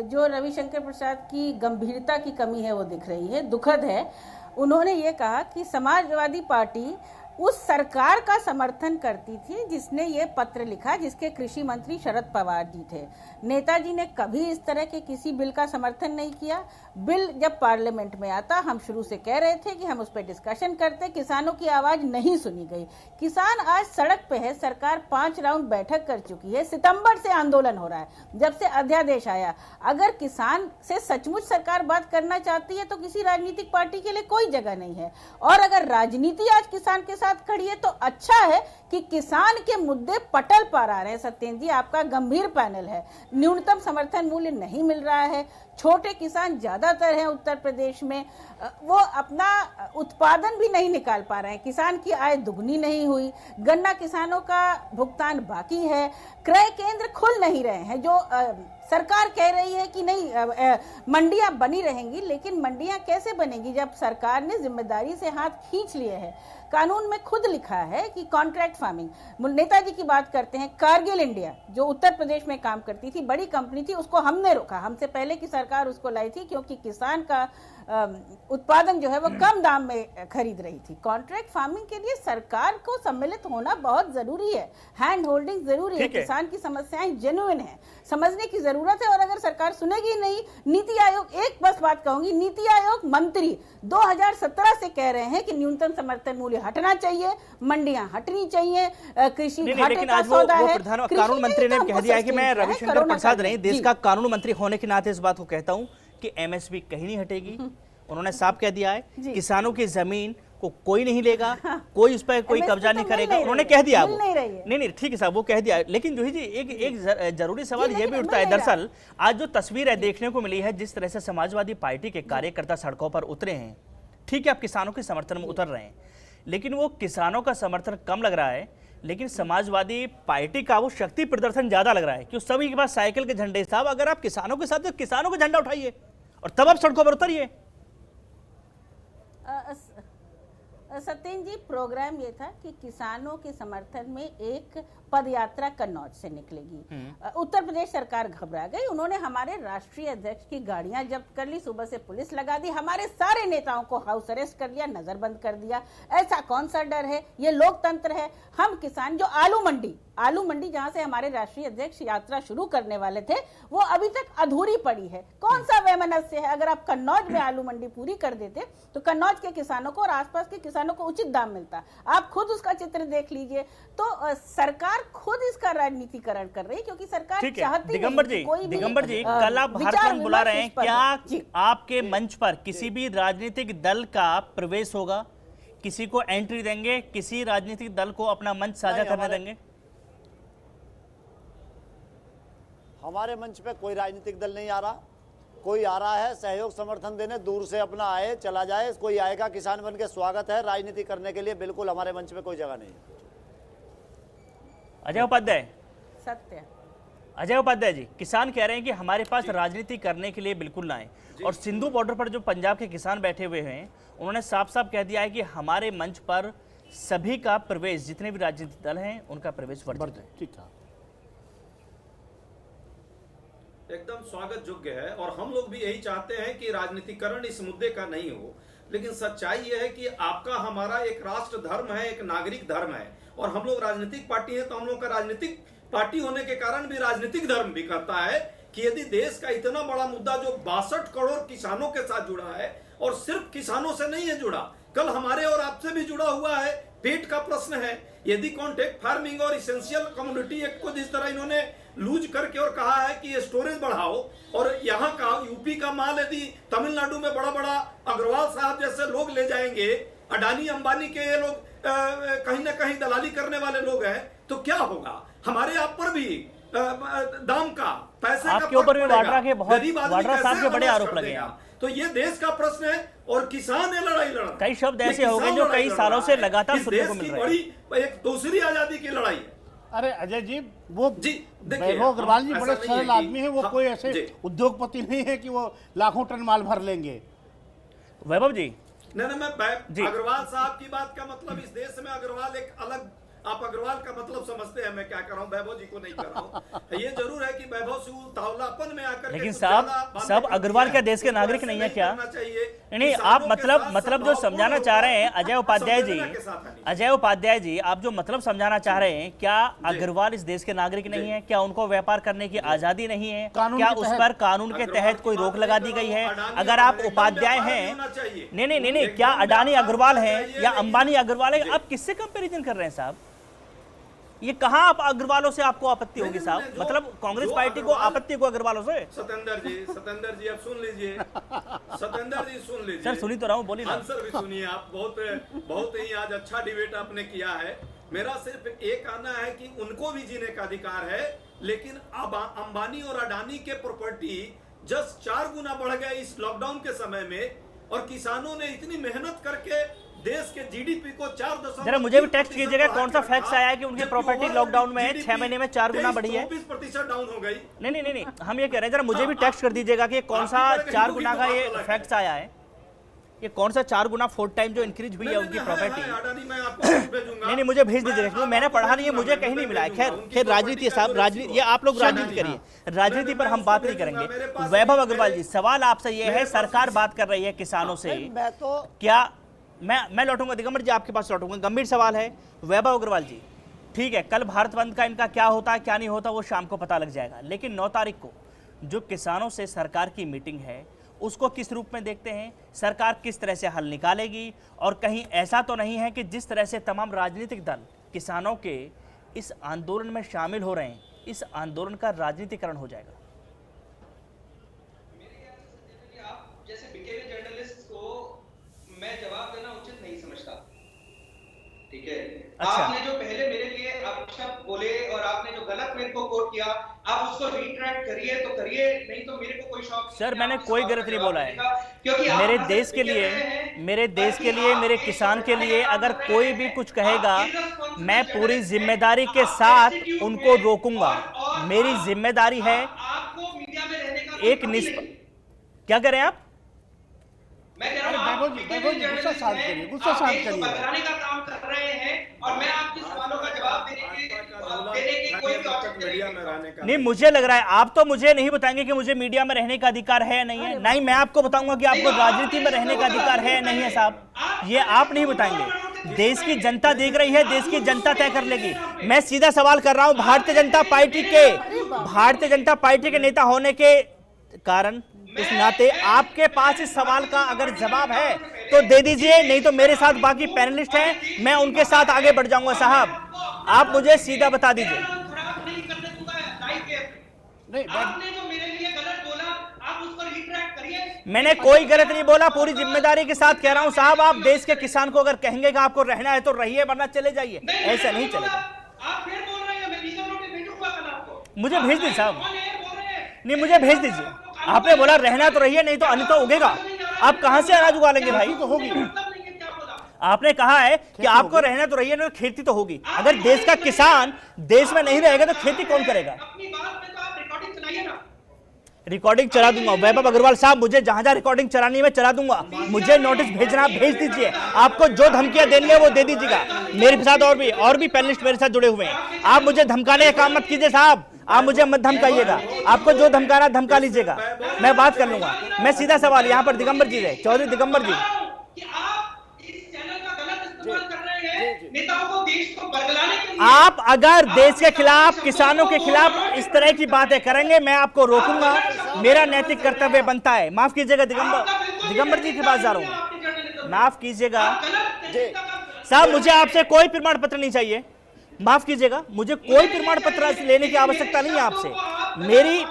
S2: जो रविशंकर प्रसाद की गंभीरता की कमी है वो दिख रही है, दुखद है। उन्होंने ये कहा कि समाजवादी पार्टी उस सरकार का समर्थन करती थी जिसने ये पत्र लिखा, जिसके कृषि मंत्री शरद पवार जी थे। नेताजी ने कभी इस तरह के किसी बिल का समर्थन नहीं किया। बिल जब पार्लियामेंट में आता, हम शुरू से कह रहे थे कि हम उस पर डिस्कशन करते, किसानों की आवाज नहीं सुनी गई। किसान आज सड़क पे है, सरकार 5 राउंड बैठक कर चुकी है, सितंबर से आंदोलन हो रहा है जब से अध्यादेश आया। अगर किसान से सचमुच सरकार बात करना चाहती है तो किसी राजनीतिक पार्टी के लिए कोई जगह नहीं है, और अगर राजनीति आज किसान के साथ खड़ी है तो अच्छा है कि किसान के मुद्दे पटल पर आ रहे हैं। सत्येंद्र जी, आपका गंभीर पैनल है। न्यूनतम समर्थन मूल्य नहीं मिल रहा है, छोटे किसान ज्यादातर हैं उत्तर प्रदेश में, वो अपना उत्पादन भी नहीं निकाल पा रहे हैं, किसान की आय दुगनी नहीं हुई, गन्ना किसानों का भुगतान बाकी है, क्रय केंद्र खुल नहीं रहे हैं। जो सरकार कह रही है कि नहीं मंडियां बनी रहेंगी, लेकिन मंडियां कैसे बनेगी जब सरकार ने जिम्मेदारी से हाथ खींच लिए हैं। कानून में खुद लिखा है कि कॉन्ट्रैक्ट फार्मिंग, नेताजी की बात करते हैं, कारगिल इंडिया जो उत्तर प्रदेश में काम करती थी, बड़ी कंपनी थी, उसको हमने रोका, हमसे पहले की सरकार उसको लाई थी, क्योंकि किसान का उत्पादन जो है वो कम दाम में खरीद रही थी। कॉन्ट्रैक्ट फार्मिंग के लिए सरकार को सम्मिलित होना बहुत जरूरी है, हैंड होल्डिंग जरूरी है। किसान की समस्याएं जेन्युइन है, समझने की जरूरत है, और अगर सरकार सुनेगी नहीं, नीति आयोग, एक बस बात कहूंगी, नीति आयोग मंत्री 2017 से कह रहे हैं कि न्यूनतम समर्थन मूल्य हटना चाहिए, मंडियां हटनी चाहिए, कृषि घाटे का सौदा है।
S1: कानून मंत्री ने कह दिया है कि मैं रविशंकर प्रसाद नहीं, देश का कानून मंत्री होने के नाते इस बात को कहता हूं कि एमएसपी कहीं नहीं हटेगी। उन्होंने साफ कह दिया है, किसानों की जमीन को कोई नहीं लेगा, कोई उस पर कोई कब्जा नहीं करेगा, उन्होंने कह दिया वो। नहीं ठीक है साहब, वो कह दिया। लेकिन जोही जी, एक जरूरी सवाल ये भी उठता है, दरअसल आज जो तस्वीर है देखने को मिली है, जिस तरह से समाजवादी पार्टी के कार्यकर्ता सड़कों पर उतरे हैं, ठीक है आप किसानों के समर्थन में उतर रहे हैं, लेकिन वो किसानों का समर्थन कम लग रहा है, लेकिन समाजवादी पार्टी का वो शक्ति प्रदर्शन ज्यादा लग रहा है कि सभी के पास साइकिल के झंडे। साहब अगर आप किसानों के साथ, तो किसानों का झंडा उठाइए और तब आप सड़कों पर उतरिए।
S2: सत्येंद्र जी, प्रोग्राम ये था कि किसानों के समर्थन में एक पद यात्रा कन्नौज से निकलेगी। उत्तर प्रदेश सरकार घबरा गई, उन्होंने हमारे राष्ट्रीय अध्यक्ष की गाड़ियां जब्त कर ली, सुबह से पुलिस लगा दी, हमारे सारे नेताओं को हाउस अरेस्ट कर दिया, नजरबंद कर दिया। ऐसा कौन सा डर है? ये लोकतंत्र है। हम किसान, जो आलू मंडी जहां से हमारे राष्ट्रीय अध्यक्ष यात्रा शुरू करने वाले थे, वो अभी तक अधूरी पड़ी है। कौन सा वैमनस्य है? अगर आप कन्नौज में आलू मंडी पूरी कर देते तो कन्नौज के किसानों को और आसपास के किसानों को उचित दाम मिलता। आप खुद उसका चित्र देख लीजिए। तो सरकार खुद इसका राजनीतिकरण कर रही है, क्योंकि सरकार चाहती है।
S1: दिगंबर जी, कल आप भारत बुला रहे हैं, क्या आपके मंच पर किसी भी राजनीतिक दल का प्रवेश होगा? किसी को एंट्री देंगे? किसी राजनीतिक दल को अपना मंच साझा करने देंगे?
S4: हमारे मंच पे कोई राजनीतिक दल नहीं आ रहा। कोई आ रहा है सहयोग समर्थन देने, दूर से अपना आए चला जाए, कोई आएगा किसान बन के स्वागत है। राजनीति करने के लिए बिल्कुल हमारे मंच पे कोई जगह नहीं है।
S1: अजय उपाध्याय,
S2: सत्य
S1: अजय उपाध्याय जी, किसान कह रहे हैं कि हमारे पास राजनीति करने के लिए बिल्कुल ना आए, और सिंधु बॉर्डर पर जो पंजाब के किसान बैठे हुए हैं, उन्होंने साफ साफ कह दिया है कि हमारे मंच पर सभी का प्रवेश, जितने भी राजनीतिक दल हैं उनका प्रवेश वर्जित है।
S6: ठीक है,
S5: एकदम स्वागत योग्य है, और हम लोग भी यही चाहते हैं कि राजनीतिकरण इस मुद्दे का नहीं हो। लेकिन सच्चाई यह है कि आपका हमारा एक राष्ट्र धर्म है, एक नागरिक धर्म है, और हम लोग राजनीतिक पार्टी है, तो हम लोग का राजनीतिक पार्टी होने के कारण भी राजनीतिक धर्म भी करता है कि यदि देश का इतना बड़ा मुद्दा जो 62 करोड़ किसानों के साथ जुड़ा है, और सिर्फ किसानों से नहीं है जुड़ा, कल हमारे और आपसे भी जुड़ा हुआ है। पेट का प्रश्न है। यदि कॉन्ट्रैक्ट फार्मिंग और इसेंशियल कम्युनिटी एक्ट को जिस तरह इन्होंने लूज करके और कहा है कि ये स्टोरेज बढ़ाओ, और यहाँ का यूपी का माल यदि तमिलनाडु में बड़ा बड़ा अग्रवाल साहब जैसे लोग ले जाएंगे, अडानी अंबानी के ये लोग कहीं ना कहीं दलाली करने वाले लोग हैं, तो क्या होगा? हमारे आप पर भी दाम का, पैसे
S1: आपके ऊपर भी वाड्रा के बहुत, वाड्रा साहब के बड़े आरोप लगे हैं।
S5: तो ये देश का प्रश्न है और किसान ये लड़ाई लड़,
S1: कई शब्द ऐसे हो गए जो कई सालों से लगातार सुनने को मिल रहे हैं।
S5: बड़ी एक दूसरी आजादी की लड़ाई है।
S6: अरे अजय जी, वो
S5: जी
S6: वैभव अग्रवाल जी बड़े सरल आदमी हैं, वो कोई ऐसे उद्योगपति नहीं है कि वो लाखों टन माल भर लेंगे।
S1: वैभव जी,
S5: नहीं, मैं अग्रवाल साहब की बात का मतलब, इस देश में अग्रवाल एक अलग, आप अग्रवाल का मतलब समझते हैं, मैं क्या कर रहा हूँ, वैभव जी को नहीं कर रहा हूँ। ये जरूर है कि वैभव से तावलापन में आकर,
S1: लेकिन साहब सब अग्रवाल क्या देश के नागरिक नहीं है क्या? नहीं, आप मतलब जो समझाना चाह रहे हैं अजय उपाध्याय जी, आप जो मतलब समझाना चाह रहे हैं, क्या अग्रवाल इस देश के नागरिक नहीं है? क्या उनको व्यापार करने की आजादी नहीं है? क्या उस पर कानून के तहत कोई रोक लगा दी गई है? अगर आप उपाध्याय हैं, नहीं, क्या अडानी अग्रवाल है या अंबानी अग्रवाल है? आप किससे कंपेरिजन कर रहे हैं साहब? ये कहां आप अग्रवालों से आपको आपत्ति होगी साहब? मतलब कांग्रेस पार्टी को आपत्ति को अग्रवालों से?
S5: सतेंद्र जी अब सुन लीजिए, सतेंद्र जी सुन लीजिए।
S1: सर सुनी तो रहा हूं, बोलिए।
S5: आंसर भी सुनिए आप। बहुत ही आज अच्छा डिबेट आपने किया है। मेरा सिर्फ एक कहना है कि उनको भी जीने का अधिकार है, लेकिन अब अंबानी और अडानी के प्रॉपर्टी जस्ट 4 गुना बढ़ गए इस लॉकडाउन के समय में, और किसानों ने इतनी मेहनत करके देश के जीडीपी को 4
S1: जरा मुझे भी टेक्स्ट कीजिएगा, कौन सा फैक्ट्स आया है कि उनकी प्रॉपर्टी लॉकडाउन में 6 महीने में 4 गुना बढ़ी है?
S5: 24% डाउन हो गई।
S1: नहीं, हम ये कह रहे हैं, जरा मुझे भी टेक्स्ट कर दीजिएगा कि कौन सा 4 गुना का ये फैक्ट्स आया है, ये कौन सा 4 गुना 4 टाइम जो इंक्रीज हुई है उनकी प्रॉपर्टी? नहीं, मुझे भेज दीजिएगा, क्योंकि मैंने पढ़ा नहीं है, मुझे कहीं नहीं मिला है। खैर राजनीति है साहब, राजनीति, ये आप लोग राजनीति करिए, राजनीति पर हम बात नहीं करेंगे। वैभव अग्रवाल जी, सवाल आपसे ये है, सरकार बात कर रही है किसानों से, क्या मैं लौटूंगा, दिगंबर जी आपके पास लौटूंगा, गंभीर सवाल है। वैभव अग्रवाल जी, ठीक है, कल भारत बंद का इनका क्या होता है क्या नहीं होता वो शाम को पता लग जाएगा, लेकिन 9 तारीख को जो किसानों से सरकार की मीटिंग है उसको किस रूप में देखते हैं? सरकार किस तरह से हल निकालेगी? और कहीं ऐसा तो नहीं है कि जिस तरह से तमाम राजनीतिक दल किसानों के इस आंदोलन में शामिल हो रहे हैं, इस आंदोलन का राजनीतिकरण हो जाएगा?
S3: आप जैसे बिके हुए जर्नलिस्ट को मैं जवाब देना उचित नहीं समझता, ठीक है?
S1: अच्छा।
S3: आपने जो पहले मेरे लिए अपशब्द बोले और आपने जो गलत मेरे को कोट किया, आप उसको रिट्रैक्ट करिए तो करिए, नहीं तो मेरे को कोई शौक।
S1: सर मैंने कोई गलत नहीं बोला है, मेरे देश के लिए, मेरे किसान के लिए अगर कोई भी कुछ कहेगा, मैं पूरी जिम्मेदारी के साथ उनको रोकूंगा। मेरी जिम्मेदारी है एक क्या करें आप?
S3: मैं कह रहा हूं
S6: गुस्सा शांत करिए, गुस्सा शांत करिए।
S3: बताने का काम कर रहे हैं और मैं आपके सवालों का जवाब देने की कोई मीडिया में रहने का
S1: नहीं, मुझे लग रहा है आप तो मुझे नहीं बताएंगे कि मुझे मीडिया में रहने का अधिकार है या नहीं है, नहीं मैं आपको बताऊंगा कि आपको राजनीति में रहने का अधिकार है या नहीं है। साहब ये आप नहीं बताएंगे, देश की जनता देख रही है, देश की जनता तय कर लेगी। मैं सीधा सवाल कर रहा हूं, भारतीय जनता पार्टी के नेता होने के कारण इस नाते आपके पास इस सवाल का अगर जवाब है तो दे दीजिए, नहीं तो मेरे साथ बाकी पैनलिस्ट हैं, मैं उनके साथ आगे बढ़ जाऊंगा। साहब आप मुझे सीधा बता दीजिए।
S3: आपने जो मेरे लिए गलत बोला आप उस पर रिट्रैक्ट करिए।
S1: मैंने कोई गलत नहीं बोला, पूरी जिम्मेदारी के साथ कह रहा हूं। साहब आप देश के किसान को अगर कहेंगे कि आपको रहना है तो रहिए, वरना चले जाइए, ऐसा नहीं चलेगा।
S3: आप फिर बोल रहे हैं, मैं लीगल नोटिस भेजूंगा कल आपको।
S1: मुझे भेज दीजिए साहब, नहीं मुझे भेज दीजिए। आपने बोला रहना तो रहिए, नहीं तो अन्न तो उगेगा। आप कहां से अनाज उगा लेंगे भाई? तो होगी। आपने कहा है कि आपको रहना तो रहिए, नहीं तो खेती तो होगी। अगर देश का किसान देश में नहीं रहेगा तो खेती कौन करेगा?
S3: अपनी बात में तो आप रिकॉर्डिंग चलाइए ना।
S1: रिकॉर्डिंग चला दूंगा वैभव अग्रवाल साहब, मुझे जहां जहां रिकॉर्डिंग चलानी है मैं चला दूंगा। मुझे नोटिस भेजना भेज दीजिए, आपको जो धमकियां देनी है वो दे दीजिएगा। मेरे साथ और भी पैनलिस्ट मेरे साथ जुड़े हुए हैं। आप मुझे धमकाने का काम मत कीजिए साहब, आप मुझे मत धमकाइएगा। आपको जो धमकाना धमका लीजिएगा, मैं बात कर लूंगा। मैं सीधा सवाल यहाँ पर दिगंबर जी है, चौधरी दिगंबर जी, आप अगर देश के खिलाफ, किसानों के खिलाफ इस तरह की बातें करेंगे, मैं आपको रोकूंगा। मेरा नैतिक कर्तव्य बनता है, माफ कीजिएगा दिगंबर, दिगंबर जी के पास जा रहा
S3: आपके जर्नलिज्म
S1: हूँ,
S3: में।
S1: माफ कीजिएगा
S3: आप गलत तरीका का-
S1: साहब, मुझे आपसे कोई प्रमाण पत्र नहीं चाहिए, माफ कीजिएगा, मुझे कोई प्रमाण पत्र लेने की आवश्यकता नहीं है आपसे।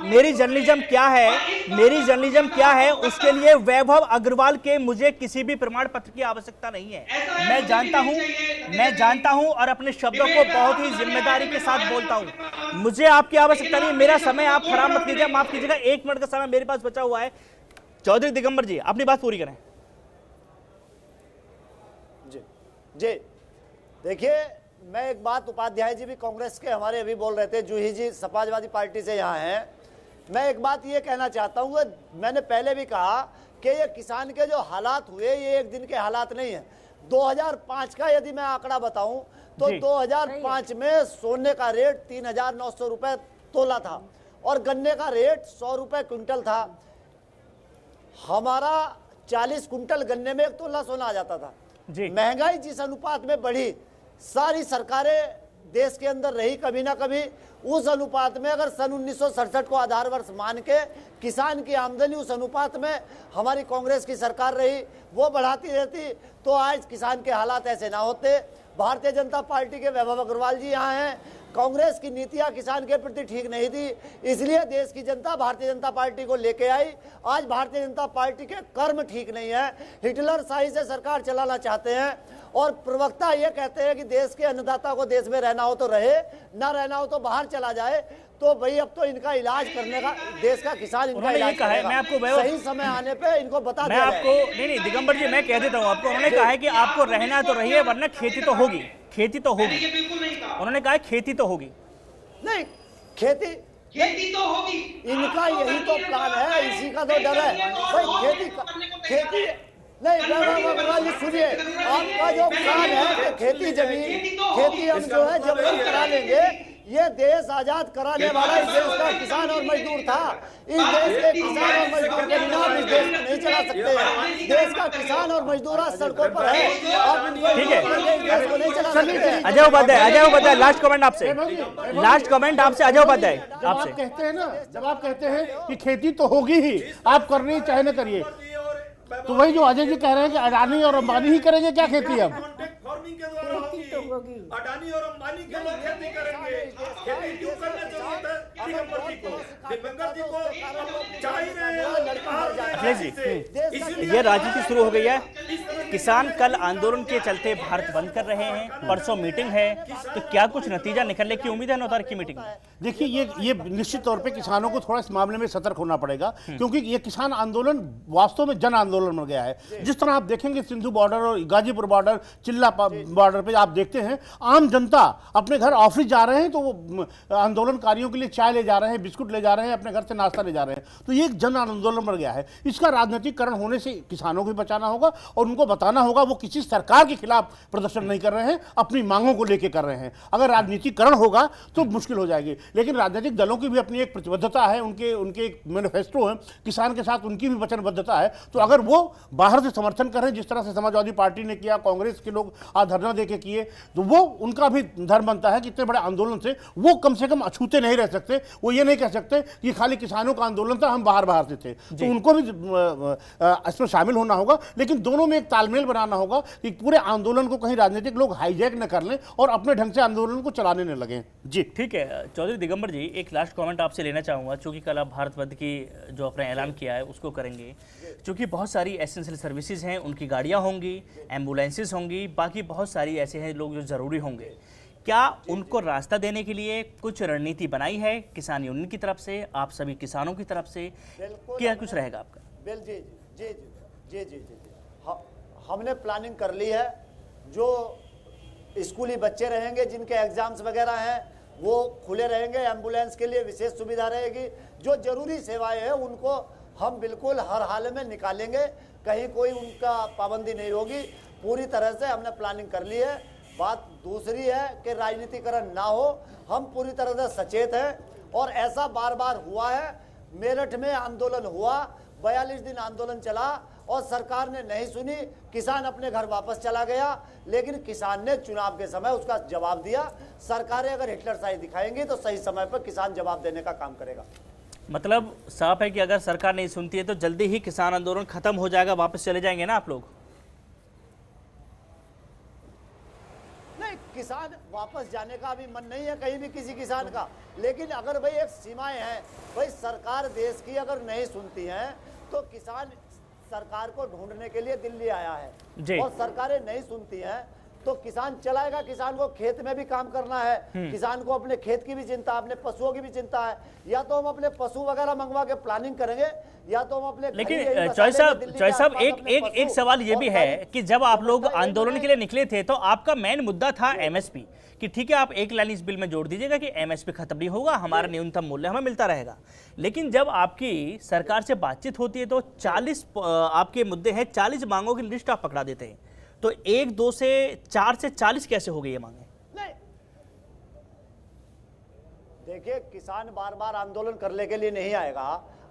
S1: मेरी जर्नलिज्म क्या है, मेरी जर्नलिज्म क्या है, उसके लिए वैभव अग्रवाल के मुझे किसी भी प्रमाण पत्र की आवश्यकता नहीं है। मैं जानता हूं और अपने शब्दों को बहुत ही जिम्मेदारी के साथ बोलता हूं। मुझे आपकी आवश्यकता नहीं है, मेरा समय आप खराब मत कीजिए, माफ कीजिएगा, 1 मिनट का समय मेरे पास बचा हुआ है। चौधरी दिगंबर जी, अपनी बात पूरी करें।
S4: जी देखिए, मैं एक बात, उपाध्याय जी भी कांग्रेस के हमारे अभी बोल रहे थे, जूही जी समाजवादी पार्टी से यहाँ हैं। मैं एक बात ये कहना चाहता हूँ, मैंने पहले भी कहा कि ये किसान के जो हालात हुए ये एक दिन के हालात नहीं है। 2005 का यदि मैं आंकड़ा बताऊं तो 2005 में सोने का रेट 3,900 रुपए तोला था और गन्ने का रेट 100 रुपए क्विंटल था। हमारा 40 कुंटल गन्ने में 1 तोला सोना आ जाता था। महंगाई जिस अनुपात में बढ़ी, सारी सरकारें देश के अंदर रही कभी ना कभी, उस अनुपात में अगर सन 1967 को आधार वर्ष मान के किसान की आमदनी उस अनुपात में हमारी कांग्रेस की सरकार रही, वो बढ़ाती रहती तो आज किसान के हालात ऐसे ना होते। भारतीय जनता पार्टी के वैभव अग्रवाल जी यहाँ हैं। कांग्रेस की नीतियां किसान के प्रति ठीक नहीं थी, इसलिए देश की जनता भारतीय जनता पार्टी को लेके आई। आज भारतीय जनता पार्टी के कर्म ठीक नहीं है, हिटलर शाही से सरकार चलाना चाहते हैं और प्रवक्ता ये कहते हैं कि देश के अन्नदाता को देश में रहना हो तो रहे, ना रहना हो तो बाहर चला जाए। तो भाई अब तो इनका इलाज करने का, देश का किसान इनका इलाज
S1: कहा है, मैं आपको
S4: सही समय आने पे इनको बता
S1: मैं आपको नहीं दिगंबर जी, मैं कह देता हूँ आपको, उन्होंने कहा है कि आपको रहना तो रहिए वरना खेती तो होगी, खेती तो होगी। उन्होंने कहा खेती तो होगी,
S4: नहीं खेती
S3: तो होगी,
S4: इनका यही तो प्लान है, इसी का तो डर है भाई। खेती नहीं, सुनिए, आपका जो प्लान है कि खेती जमीन, खेती हम जो है जमीन करा लेंगे, ये देश आजाद कराने वाला इस देश का किसान और मजदूर था। इस देश के किसान और मजदूर के बिना इस देश को नहीं चला सकते। देश का किसान और मजदूर आज सड़कों पर है और
S1: ठीक है,
S4: देश को नहीं चला सकते।
S1: अजय उपाध्याय, लास्ट कमेंट आपसे, लास्ट कमेंट आपसे अजय उपाध्याय
S6: जब आप कहते हैं ना, जब आप कहते हैं कि खेती तो होगी ही, आप करनी चाहे न करिए, तो वही जो अजय जी कह रहे हैं कि अडानी और अंबानी ही करेंगे क्या खेती अब?
S5: फार्मिंग के द्वारा होगी, अडानी और अंबानी के लोग खेती करेंगे। खेती क्यों करना जरूरत है दिगंबर जी को? दिगंबर जी को चाह ही रहे हैं
S1: अखिलेश जी, ये राजनीति शुरू हो गई है। किसान कल आंदोलन के चलते भारत बंद कर रहे हैं, परसों मीटिंग है, तो क्या कुछ नतीजा निकलने की उम्मीद है 9 तारीख की मीटिंग में?
S6: देखिए, ये निश्चित तौर पे किसानों को थोड़ा इस मामले में सतर्क होना पड़ेगा, क्योंकि ये किसान आंदोलन वास्तव में जन आंदोलन बन गया है। जिस तरह आप देखेंगे सिंधु बॉर्डर और गाजीपुर बॉर्डर, चिल्ला बॉर्डर पे आप देखते हैं आम जनता अपने घर ऑफिस जा रहे हैं तो वो आंदोलनकारियों के लिए चाय ले जा रहे हैं, बिस्कुट ले जा रहे हैं, अपने घर से नाश्ता ले जा रहे हैं। तो ये एक जन आंदोलन बन गया है। इसका राजनीतिकरण होने से किसानों को भी बचाना होगा और उनको बताना होगा वो किसी सरकार के खिलाफ प्रदर्शन नहीं कर रहे हैं, अपनी मांगों को लेकर कर रहे हैं। अगर राजनीतिकरण होगा तो मुश्किल हो जाएगी, लेकिन राजनीतिक दलों की भी अपनी एक प्रतिबद्धता है, उनके एक मैनिफेस्टो है, किसान के साथ उनकी भी वचनबद्धता है। तो अगर वो बाहर से समर्थन करें, जिस तरह से समाजवादी पार्टी ने किया, कांग्रेस के लोग आज धरना देके किए, तो वो उनका भी धर्म बनता है कि इतने बड़े आंदोलन से वो कम से कम अछूते नहीं रह सकते। वो ये नहीं कह सकते कि खाली किसानों का आंदोलन था, हम बाहर से थे। तो उनको भी इसमें शामिल होना होगा, लेकिन दोनों में एक तालमेल बनाना होगा कि पूरे आंदोलन को कहीं राजनीतिक लोग हाईजैक न कर लें और अपने ढंग से आंदोलन को चलाने न लगे। जी
S1: ठीक है। चौधरी दिगंबर जी, एक लास्ट कमेंट आपसे लेना चाहूँगा, चूँकि कल आप भारत बंद की जो आपने ऐलान किया है उसको करेंगे, चूँकि बहुत सारी एसेंशियल सर्विसेज हैं, उनकी गाड़ियाँ होंगी, एम्बुलेंसेज होंगी, बाकी बहुत सारी ऐसे हैं लोग जो ज़रूरी होंगे। क्या उनको रास्ता देने के लिए कुछ रणनीति बनाई है किसान यूनियन की तरफ से, आप सभी किसानों की तरफ से? क्या कुछ रहेगा आपका?
S4: बिल जी जी जी जी जी जी हमने प्लानिंग कर ली है। जो स्कूली बच्चे रहेंगे जिनके एग्जाम्स वगैरह हैं वो खुले रहेंगे, एम्बुलेंस के लिए विशेष सुविधा रहेगी। जो जरूरी सेवाएं हैं उनको हम बिल्कुल हर हाल में निकालेंगे, कहीं कोई उनका पाबंदी नहीं होगी। पूरी तरह से हमने प्लानिंग कर ली है। बात दूसरी है कि राजनीतिकरण ना हो, हम पूरी तरह से सचेत हैं और ऐसा बार बार हुआ है। मेरठ में आंदोलन हुआ, 42 दिन आंदोलन चला और सरकार ने नहीं सुनी, किसान अपने घर वापस चला गया, लेकिन किसान ने चुनाव के समय उसका जवाब दिया। सरकारें अगर हिटलरशाही दिखाएंगी तो सही समय पर किसान जवाब देने का काम करेगा।
S1: मतलब साफ है कि अगर सरकार नहीं सुनती है तो जल्दी ही किसान आंदोलन खत्म हो जाएगा, वापस चले जाएंगे ना आप लोग?
S4: नहीं, किसान वापस जाने का अभी मन नहीं है कहीं भी किसी किसान का, लेकिन अगर भाई एक सीमाएं हैं, भाई सरकार देश की अगर नहीं सुनती है तो किसान सरकार को ढूंढने के लिए दिल्ली आया है, और सरकारें नहीं सुनती हैं तो किसान चलाएगा। किसान को खेत में भी काम करना है, किसान को अपने खेत की भी चिंता, अपने पशुओं की भी चिंता है। या तो हम अपने पशु वगैरह मंगवा के प्लानिंग करेंगे, या तो हम अपने
S1: लेकिन चौधरी साहब एक सवाल ये भी है कि जब आप लोग आंदोलन के लिए निकले थे तो आपका मेन मुद्दा था एमएसपी, कि ठीक है आप एक लाइन इस बिल में जोड़ दीजिएगा कि एमएसपी खत्म नहीं होगा, हमारा न्यूनतम मूल्य हमें मिलता रहेगा। लेकिन जब आपकी सरकार से बातचीत होती है तो 40 आपके मुद्दे हैं, 40 मांगों की लिस्ट आप पकड़ा देते हैं, तो 1, 2 से 4 से 40 कैसे हो गई ये मांगे?
S4: नहीं, देखिए किसान बार बार आंदोलन करने के लिए नहीं आएगा।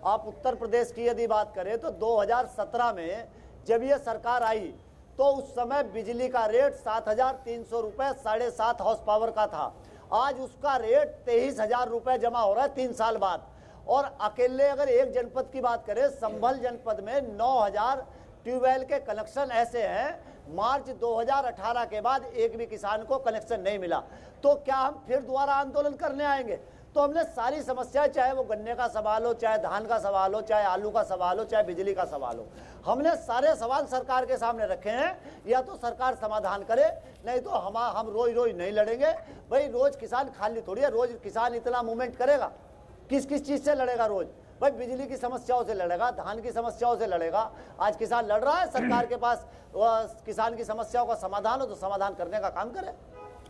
S4: आप उत्तर प्रदेश की यदि बात करें तो 2017 में जब ये सरकार आई तो उस समय बिजली का रेट 7,300 रुपए 7.5 हॉर्स पावर का था। आज उसका रेट 23,000 रुपए जमा हो रहा है 3 साल बाद। और अकेले अगर एक जनपद की बात करें, संभल जनपद में 9,000 ट्यूबवेल के कनेक्शन ऐसे हैं, मार्च 2018 के बाद एक भी किसान को कनेक्शन नहीं मिला। तो क्या हम फिर दोबारा आंदोलन करने आएंगे? तो हमने सारी समस्याएं, चाहे वो गन्ने का सवाल हो, चाहे धान का सवाल हो, चाहे आलू का सवाल हो, चाहे बिजली का सवाल हो, हमने सारे सवाल सरकार के सामने रखे हैं। या तो सरकार समाधान करे, नहीं तो हम रोज नहीं लड़ेंगे। भाई रोज किसान खाली थोड़ी है, रोज किसान इतना मूवमेंट करेगा, किस किस चीज से लड़ेगा रोज? भाई बिजली की समस्याओं से लड़ेगा, धान की समस्याओं से लड़ेगा। आज किसान लड़ रहा है, सरकार के पास किसान की समस्याओं का समाधान हो तो समाधान करने का काम करे।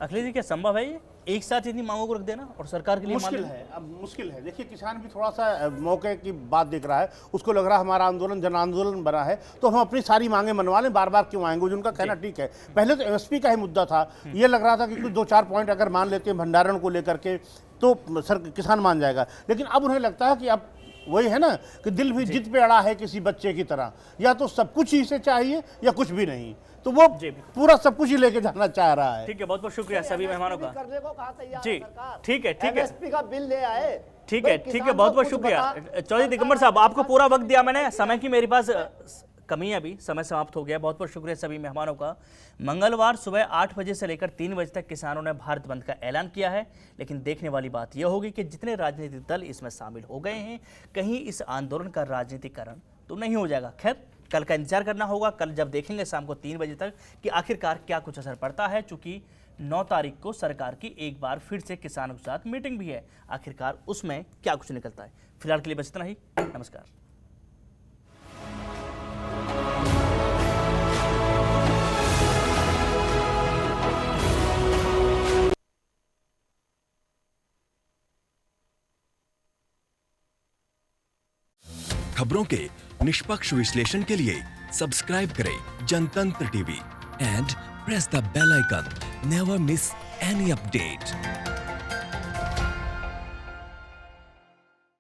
S1: अखिलेश जी क्या संभव है ये एक साथ इतनी मांगों को रख देना और सरकार के लिए
S6: मुश्किल है? अब मुश्किल है। देखिए किसान भी थोड़ा सा मौके की बात देख रहा है, उसको लग रहा है हमारा आंदोलन जन आंदोलन बना है तो हम अपनी सारी मांगे मनवा लें, बार बार क्यों आएंगे? जिनका कहना ठीक है, पहले तो एमएसपी का ही मुद्दा था, ये लग रहा था कि कुछ 2-4 पॉइंट अगर मान लेते हैं भंडारण को लेकर के तो किसान मान जाएगा। लेकिन अब उन्हें लगता है कि अब वही है ना कि दिल भी जिद पे अड़ा है किसी बच्चे की तरह, या तो सब कुछ ही से चाहिए या कुछ भी नहीं, तो वो पूरा सब कुछ ही लेके जाना चाह रहा है।
S1: ठीक है, बहुत बहुत शुक्रिया सभी मेहमानों का।
S4: करने को कहा तैयार
S1: जी
S4: सरकार,
S1: ठीक है
S4: एमएसपी का बिल ले आए।
S1: ठीक है, बहुत बहुत शुक्रिया चौधरी दिगंबर साहब, आपको पूरा वक्त दिया मैंने, समय की मेरे पास कमी है, अभी समय समाप्त हो गया। बहुत बहुत शुक्रिया सभी मेहमानों का। मंगलवार सुबह 8 बजे से लेकर 3 बजे तक किसानों ने भारत बंद का ऐलान किया है, लेकिन देखने वाली बात यह होगी कि जितने राजनीतिक दल इसमें शामिल हो गए हैं, कहीं इस आंदोलन का राजनीतिकरण तो नहीं हो जाएगा। खैर कल का इंतजार करना होगा, कल जब देखेंगे शाम को 3 बजे तक कि आखिरकार क्या कुछ असर पड़ता है। चूंकि 9 तारीख को सरकार की एक बार फिर से किसानों के साथ मीटिंग भी है, आखिरकार उसमें क्या कुछ निकलता है। फिलहाल के लिए बस इतना ही, नमस्कार।
S7: खबरों के निष्पक्ष विश्लेषण के लिए सब्सक्राइब करें Jantantra TV and press the bell icon. Never miss any update.